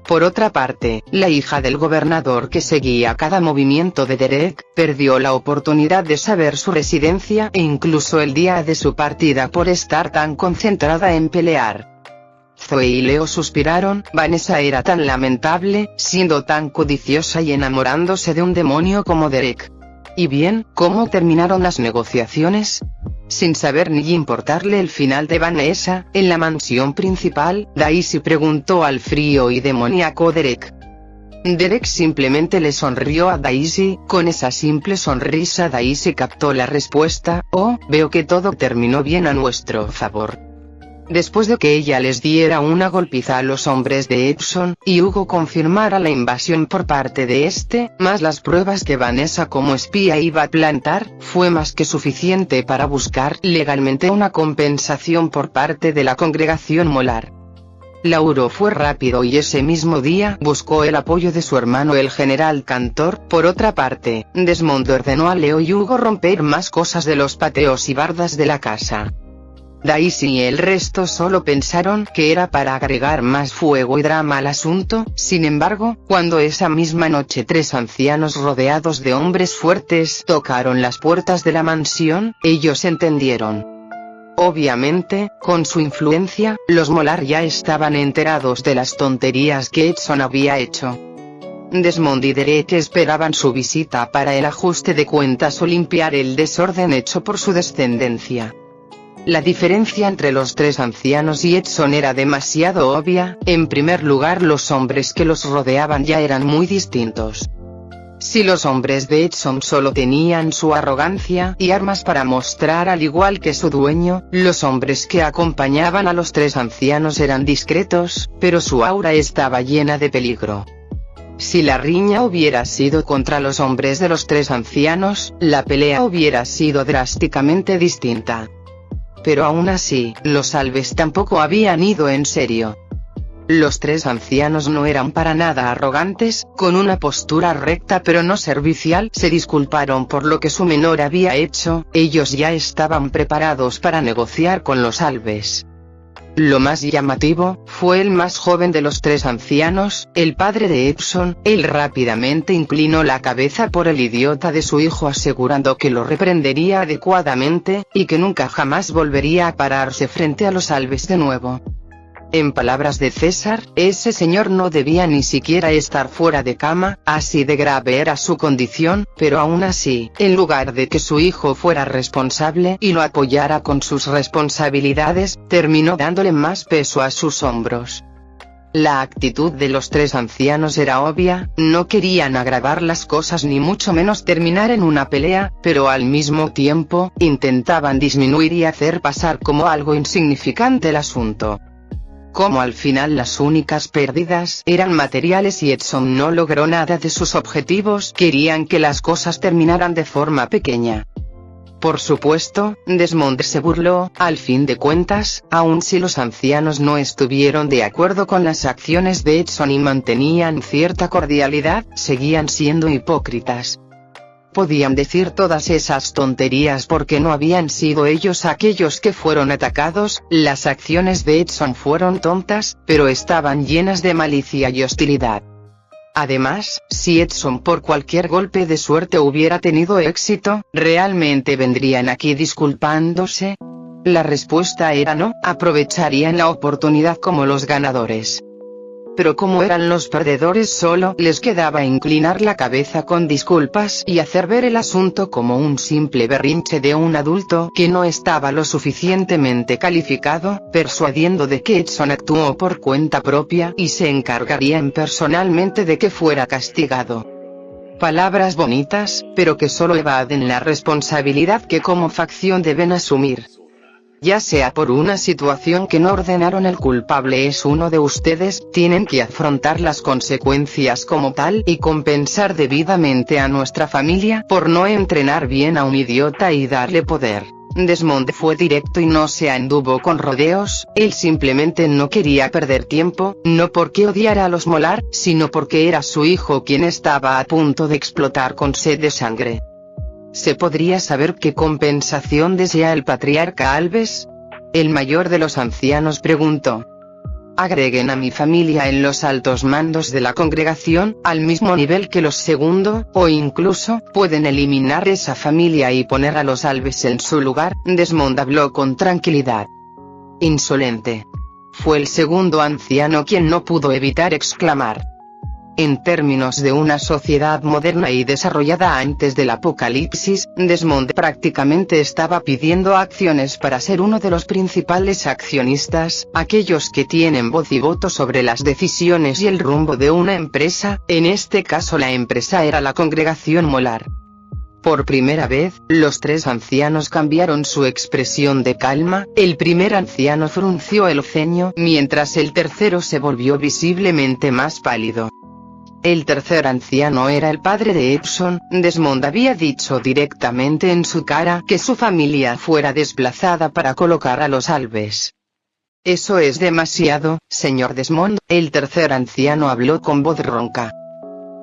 Por otra parte, la hija del gobernador, que seguía cada movimiento de Derek, perdió la oportunidad de saber su residencia e incluso el día de su partida por estar tan concentrada en pelear. Zoe y Leo suspiraron. Vanessa era tan lamentable, siendo tan codiciosa y enamorándose de un demonio como Derek. ¿Y bien, cómo terminaron las negociaciones? Sin saber ni importarle el final de Vanessa, en la mansión principal, Daisy preguntó al frío y demoníaco Derek. Derek simplemente le sonrió a Daisy. Con esa simple sonrisa Daisy captó la respuesta: oh, veo que todo terminó bien a nuestro favor. Después de que ella les diera una golpiza a los hombres de Edson, y Hugo confirmara la invasión por parte de este, más las pruebas que Vanessa como espía iba a plantar, fue más que suficiente para buscar legalmente una compensación por parte de la congregación molar. Lauro fue rápido y ese mismo día buscó el apoyo de su hermano el general Cantor. Por otra parte, Desmond ordenó a Leo y Hugo romper más cosas de los pateos y bardas de la casa. Daisy y el resto solo pensaron que era para agregar más fuego y drama al asunto. Sin embargo, cuando esa misma noche 3 ancianos rodeados de hombres fuertes tocaron las puertas de la mansión, ellos entendieron. Obviamente, con su influencia, los Molar ya estaban enterados de las tonterías que Edson había hecho. Desmond y Derek esperaban su visita para el ajuste de cuentas o limpiar el desorden hecho por su descendencia. La diferencia entre los 3 ancianos y Edson era demasiado obvia. En primer lugar, los hombres que los rodeaban ya eran muy distintos. Si los hombres de Edson solo tenían su arrogancia y armas para mostrar al igual que su dueño, los hombres que acompañaban a los 3 ancianos eran discretos, pero su aura estaba llena de peligro. Si la riña hubiera sido contra los hombres de los 3 ancianos, la pelea hubiera sido drásticamente distinta. Pero aún así, los Alves tampoco habían ido en serio. Los 3 ancianos no eran para nada arrogantes, con una postura recta pero no servicial, se disculparon por lo que su menor había hecho. Ellos ya estaban preparados para negociar con los Alves. Lo más llamativo, fue el más joven de los 3 ancianos, el padre de Edson. Él rápidamente inclinó la cabeza por el idiota de su hijo, asegurando que lo reprendería adecuadamente, y que nunca jamás volvería a pararse frente a los Alves de nuevo. En palabras de César, ese señor no debía ni siquiera estar fuera de cama, así de grave era su condición, pero aún así, en lugar de que su hijo fuera responsable y lo apoyara con sus responsabilidades, terminó dándole más peso a sus hombros. La actitud de los 3 ancianos era obvia, no querían agravar las cosas ni mucho menos terminar en una pelea, pero al mismo tiempo, intentaban disminuir y hacer pasar como algo insignificante el asunto. Como al final las únicas pérdidas eran materiales y Edson no logró nada de sus objetivos, querían que las cosas terminaran de forma pequeña. Por supuesto, Desmond se burló. Al fin de cuentas, aun si los ancianos no estuvieron de acuerdo con las acciones de Edson y mantenían cierta cordialidad, seguían siendo hipócritas. podían decir todas esas tonterías porque no habían sido ellos aquellos que fueron atacados. Las acciones de Edson fueron tontas, pero estaban llenas de malicia y hostilidad. Además, si Edson por cualquier golpe de suerte hubiera tenido éxito, ¿realmente vendrían aquí disculpándose? La respuesta era no, aprovecharían la oportunidad como los ganadores. Pero como eran los perdedores, solo les quedaba inclinar la cabeza con disculpas y hacer ver el asunto como un simple berrinche de un adulto que no estaba lo suficientemente calificado, persuadiendo de que Edson actuó por cuenta propia y se encargarían personalmente de que fuera castigado. Palabras bonitas, pero que solo evaden la responsabilidad que como facción deben asumir. Ya sea por una situación que no ordenaron, el culpable es uno de ustedes, tienen que afrontar las consecuencias como tal y compensar debidamente a nuestra familia por no entrenar bien a un idiota y darle poder. Desmond fue directo y no se anduvo con rodeos. Él simplemente no quería perder tiempo, no porque odiara a los Molar, sino porque era su hijo quien estaba a punto de explotar con sed de sangre. ¿Se podría saber qué compensación desea el patriarca Alves? El mayor de los ancianos preguntó. Agreguen a mi familia en los altos mandos de la congregación, al mismo nivel que los segundo, o incluso, pueden eliminar esa familia y poner a los Alves en su lugar. Desmond habló con tranquilidad. Insolente. Fue el segundo anciano quien no pudo evitar exclamar. En términos de una sociedad moderna y desarrollada antes del apocalipsis, Desmond prácticamente estaba pidiendo acciones para ser uno de los principales accionistas, aquellos que tienen voz y voto sobre las decisiones y el rumbo de una empresa. En este caso la empresa era la congregación Molar. Por primera vez, los tres ancianos cambiaron su expresión de calma. El primer anciano frunció el ceño, mientras el tercero se volvió visiblemente más pálido. El tercer anciano era el padre de Edson. Desmond había dicho directamente en su cara que su familia fuera desplazada para colocar a los Alves. Eso es demasiado, señor Desmond. El tercer anciano habló con voz ronca.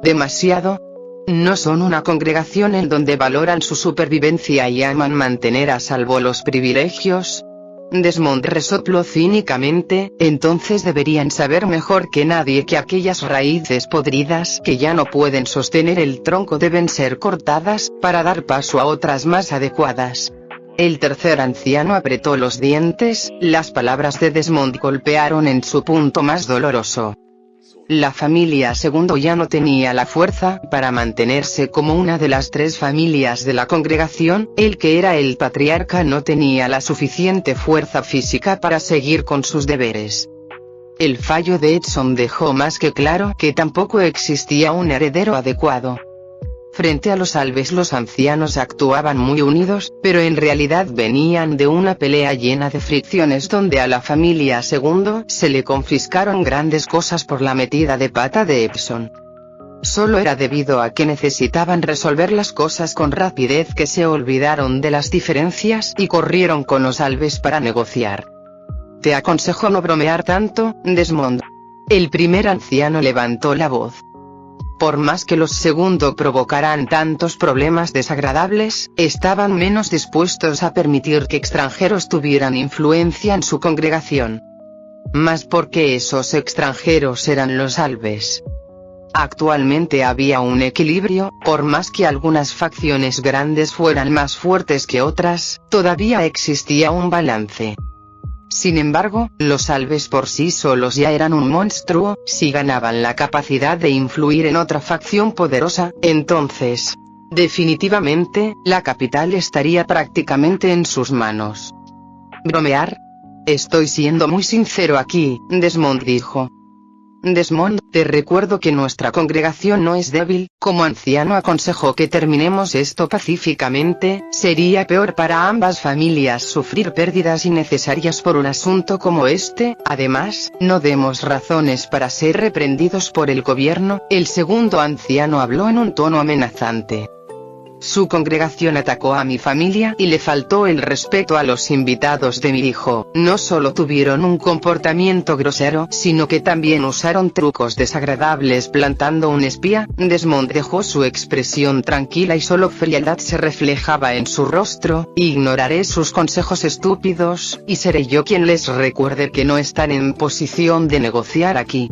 ¿Demasiado? ¿No son una congregación en donde valoran su supervivencia y aman mantener a salvo los privilegios? Desmond resopló cínicamente. Entonces deberían saber mejor que nadie que aquellas raíces podridas que ya no pueden sostener el tronco deben ser cortadas, para dar paso a otras más adecuadas. El tercer anciano apretó los dientes. Las palabras de Desmond golpearon en su punto más doloroso. La familia segundo ya no tenía la fuerza para mantenerse como una de las tres familias de la congregación. El que era el patriarca no tenía la suficiente fuerza física para seguir con sus deberes. El fallo de Edson dejó más que claro que tampoco existía un heredero adecuado. Frente a los Alves los ancianos actuaban muy unidos, pero en realidad venían de una pelea llena de fricciones donde a la familia segundo se le confiscaron grandes cosas por la metida de pata de Edson. Solo era debido a que necesitaban resolver las cosas con rapidez que se olvidaron de las diferencias y corrieron con los Alves para negociar. Te aconsejo no bromear tanto, Desmond. El primer anciano levantó la voz. Por más que los segundo provocaran tantos problemas desagradables, estaban menos dispuestos a permitir que extranjeros tuvieran influencia en su congregación. Más porque esos extranjeros eran los Alves. Actualmente había un equilibrio. Por más que algunas facciones grandes fueran más fuertes que otras, todavía existía un balance. Sin embargo, los Alves por sí solos ya eran un monstruo. Si ganaban la capacidad de influir en otra facción poderosa, entonces, definitivamente, la capital estaría prácticamente en sus manos. ¿Bromear? Estoy siendo muy sincero aquí, Desmond dijo. Desmond, te recuerdo que nuestra congregación no es débil. Como anciano aconsejo que terminemos esto pacíficamente. Sería peor para ambas familias sufrir pérdidas innecesarias por un asunto como este. Además, no demos razones para ser reprendidos por el gobierno. El segundo anciano habló en un tono amenazante. Su congregación atacó a mi familia y le faltó el respeto a los invitados de mi hijo. No solo tuvieron un comportamiento grosero, sino que también usaron trucos desagradables plantando un espía. Desmond dejó su expresión tranquila y solo frialdad se reflejaba en su rostro. Ignoraré sus consejos estúpidos, y seré yo quien les recuerde que no están en posición de negociar aquí.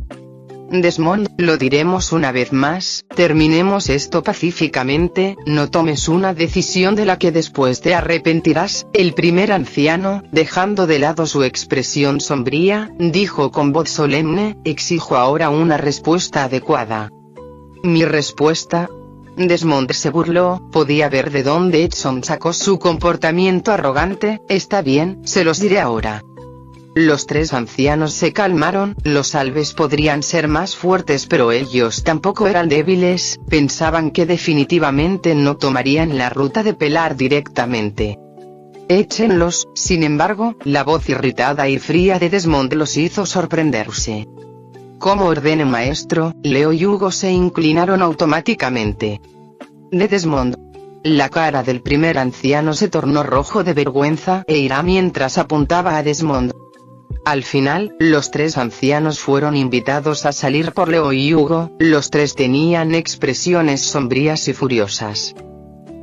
Desmond, lo diremos una vez más, terminemos esto pacíficamente, no tomes una decisión de la que después te arrepentirás. El primer anciano, dejando de lado su expresión sombría, dijo con voz solemne, exijo ahora una respuesta adecuada. ¿Mi respuesta? Desmond se burló, podía ver de dónde Edson sacó su comportamiento arrogante. Está bien, se los diré ahora. Los tres ancianos se calmaron. Los Alves podrían ser más fuertes, pero ellos tampoco eran débiles. Pensaban que definitivamente no tomarían la ruta de pelar directamente. Échenlos. Sin embargo, la voz irritada y fría de Desmond los hizo sorprenderse. Como ordene maestro, Leo y Hugo se inclinaron automáticamente. De Desmond. La cara del primer anciano se tornó rojo de vergüenza e ira mientras apuntaba a Desmond. Al final, los tres ancianos fueron invitados a salir por Leo y Hugo. Los tres tenían expresiones sombrías y furiosas.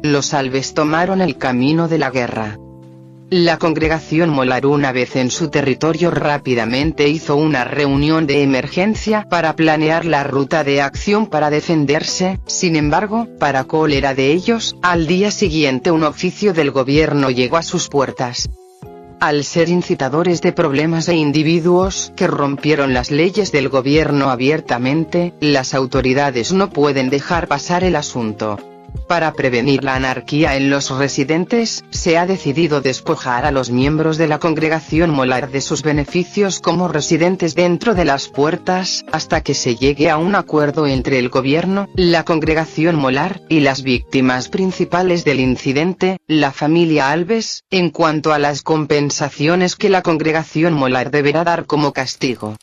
Los Alves tomaron el camino de la guerra. La congregación Molar, una vez en su territorio, rápidamente hizo una reunión de emergencia para planear la ruta de acción para defenderse. Sin embargo, para cólera de ellos, al día siguiente un oficio del gobierno llegó a sus puertas. Al ser incitadores de problemas e individuos que rompieron las leyes del gobierno abiertamente, las autoridades no pueden dejar pasar el asunto. Para prevenir la anarquía en los residentes, se ha decidido despojar a los miembros de la congregación Molar de sus beneficios como residentes dentro de las puertas, hasta que se llegue a un acuerdo entre el gobierno, la congregación Molar, y las víctimas principales del incidente, la familia Alves, en cuanto a las compensaciones que la congregación Molar deberá dar como castigo.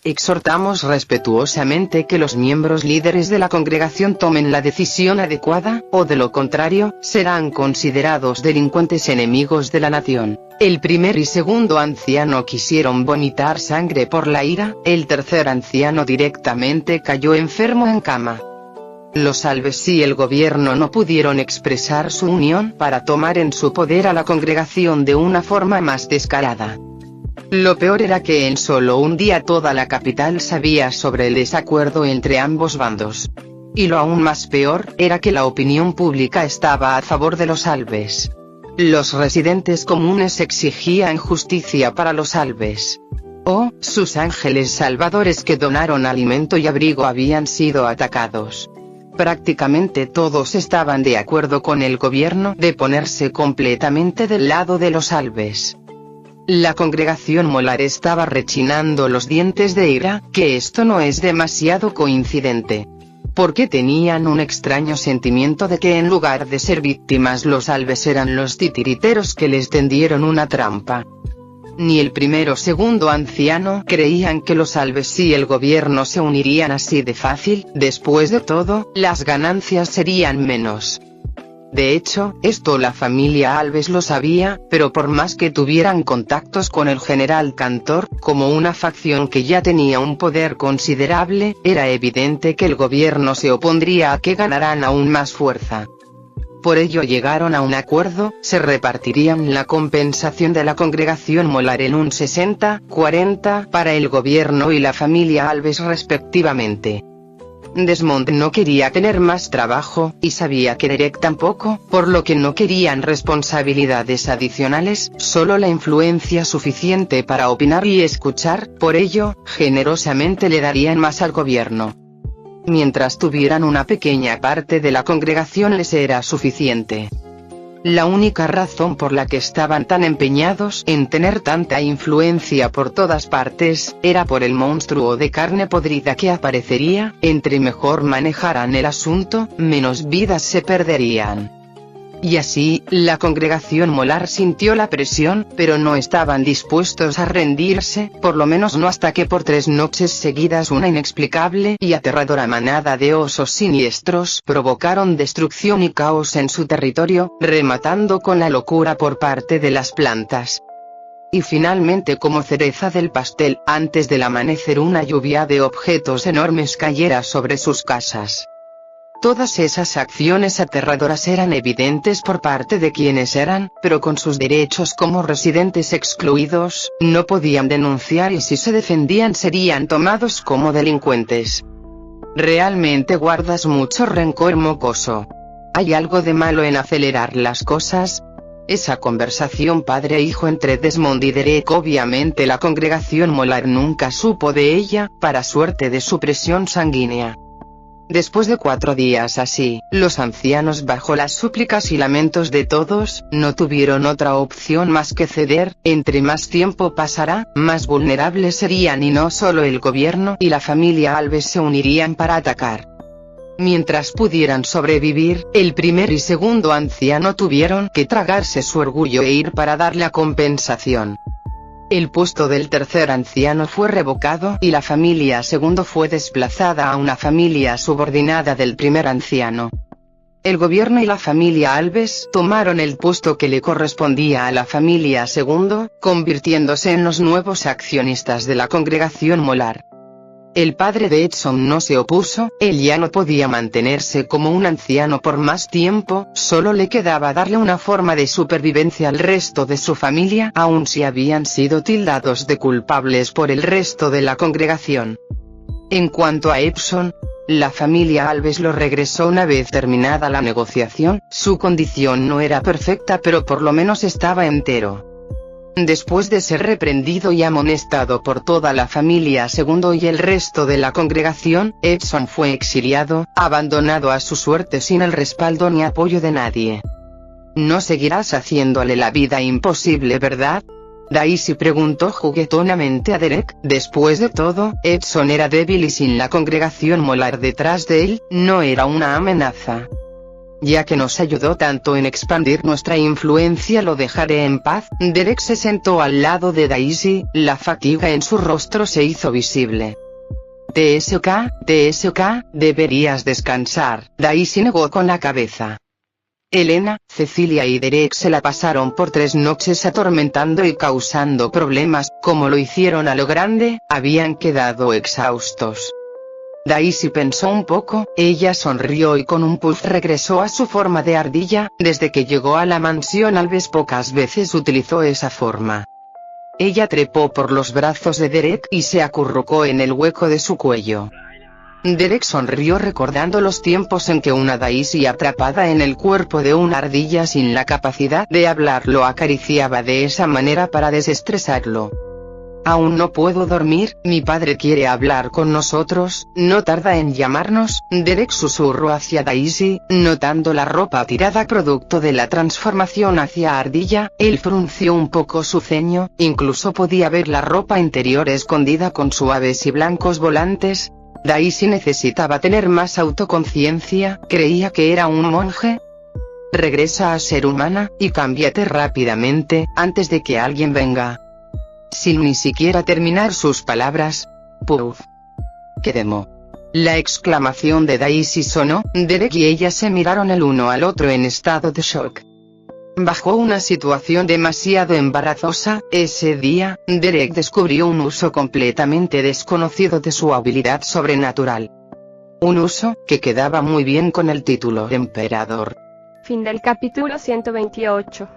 Exhortamos respetuosamente que los miembros líderes de la congregación tomen la decisión adecuada, o de lo contrario, serán considerados delincuentes enemigos de la nación. El primer y segundo anciano quisieron vomitar sangre por la ira. El tercer anciano directamente cayó enfermo en cama. Los Alves y el gobierno no pudieron expresar su unión para tomar en su poder a la congregación de una forma más descarada. Lo peor era que en solo un día toda la capital sabía sobre el desacuerdo entre ambos bandos. Y lo aún más peor, era que la opinión pública estaba a favor de los Alves. Los residentes comunes exigían justicia para los Alves. Sus ángeles salvadores que donaron alimento y abrigo habían sido atacados. Prácticamente todos estaban de acuerdo con el gobierno de ponerse completamente del lado de los Alves. La congregación Molar estaba rechinando los dientes de ira, que esto no es demasiado coincidente. Porque tenían un extraño sentimiento de que en lugar de ser víctimas los Alves eran los titiriteros que les tendieron una trampa. Ni el primero o segundo anciano creían que los Alves y el gobierno se unirían así de fácil. Después de todo, las ganancias serían menos. De hecho, esto la familia Alves lo sabía, pero por más que tuvieran contactos con el general Cantor, como una facción que ya tenía un poder considerable, era evidente que el gobierno se opondría a que ganaran aún más fuerza. Por ello llegaron a un acuerdo, se repartirían la compensación de la congregación Molar en un 60-40 para el gobierno y la familia Alves respectivamente. Desmond no quería tener más trabajo, y sabía que Derek tampoco, por lo que no querían responsabilidades adicionales, solo la influencia suficiente para opinar y escuchar. Por ello, generosamente le darían más al gobierno. Mientras tuvieran una pequeña parte de la congregación les era suficiente. La única razón por la que estaban tan empeñados en tener tanta influencia por todas partes, era por el monstruo de carne podrida que aparecería. Entre mejor manejaran el asunto, menos vidas se perderían. Y así, la congregación molar sintió la presión, pero no estaban dispuestos a rendirse, por lo menos no hasta que por 3 noches seguidas una inexplicable y aterradora manada de osos siniestros provocaron destrucción y caos en su territorio, rematando con la locura por parte de las plantas. Y finalmente, como cereza del pastel, antes del amanecer una lluvia de objetos enormes cayera sobre sus casas. Todas esas acciones aterradoras eran evidentes por parte de quienes eran, pero con sus derechos como residentes excluidos, no podían denunciar y si se defendían serían tomados como delincuentes. Realmente guardas mucho rencor, mocoso. ¿Hay algo de malo en acelerar las cosas? Esa conversación padre-hijo entre Desmond y Derek, obviamente la congregación molar nunca supo de ella, para suerte de su presión sanguínea. Después de 4 días así, los ancianos, bajo las súplicas y lamentos de todos, no tuvieron otra opción más que ceder. Entre más tiempo pasara, más vulnerables serían y no solo el gobierno y la familia Alves se unirían para atacar. Mientras pudieran sobrevivir, el primer y segundo anciano tuvieron que tragarse su orgullo e ir para dar la compensación. El puesto del tercer anciano fue revocado y la familia segundo fue desplazada a una familia subordinada del primer anciano. El gobierno y la familia Alves tomaron el puesto que le correspondía a la familia segundo, convirtiéndose en los nuevos accionistas de la congregación molar. El padre de Edson no se opuso, él ya no podía mantenerse como un anciano por más tiempo, solo le quedaba darle una forma de supervivencia al resto de su familia, aun si habían sido tildados de culpables por el resto de la congregación. En cuanto a Edson, la familia Alves lo regresó una vez terminada la negociación, su condición no era perfecta pero por lo menos estaba entero. Después de ser reprendido y amonestado por toda la familia segundo y el resto de la congregación, Edson fue exiliado, abandonado a su suerte sin el respaldo ni apoyo de nadie. No seguirás haciéndole la vida imposible, ¿verdad? Daisy preguntó juguetonamente a Derek. Después de todo, Edson era débil y sin la congregación molar detrás de él, no era una amenaza. Ya que nos ayudó tanto en expandir nuestra influencia, lo dejaré en paz. Derek se sentó al lado de Daisy, la fatiga en su rostro se hizo visible. TSK, deberías descansar. Daisy negó con la cabeza. Elena, Cecilia y Derek se la pasaron por 3 noches atormentando y causando problemas, como lo hicieron a lo grande, habían quedado exhaustos. Daisy pensó un poco, ella sonrió y con un puff regresó a su forma de ardilla. Desde que llegó a la mansión Alves pocas veces utilizó esa forma. Ella trepó por los brazos de Derek y se acurrucó en el hueco de su cuello. Derek sonrió recordando los tiempos en que una Daisy atrapada en el cuerpo de una ardilla sin la capacidad de hablar lo acariciaba de esa manera para desestresarlo. Aún no puedo dormir, mi padre quiere hablar con nosotros, no tarda en llamarnos. Derek susurró hacia Daisy, notando la ropa tirada producto de la transformación hacia ardilla, él frunció un poco su ceño, incluso podía ver la ropa interior escondida con suaves y blancos volantes. Daisy necesitaba tener más autoconciencia, creía que era un monje. Regresa a ser humana, y cámbiate rápidamente, antes de que alguien venga. Sin ni siquiera terminar sus palabras. ¡Puf! ¡Qué demo! La exclamación de Daisy sonó, Derek y ella se miraron el uno al otro en estado de shock. Bajo una situación demasiado embarazosa, ese día, Derek descubrió un uso completamente desconocido de su habilidad sobrenatural. Un uso que quedaba muy bien con el título Emperador. Fin del capítulo 128.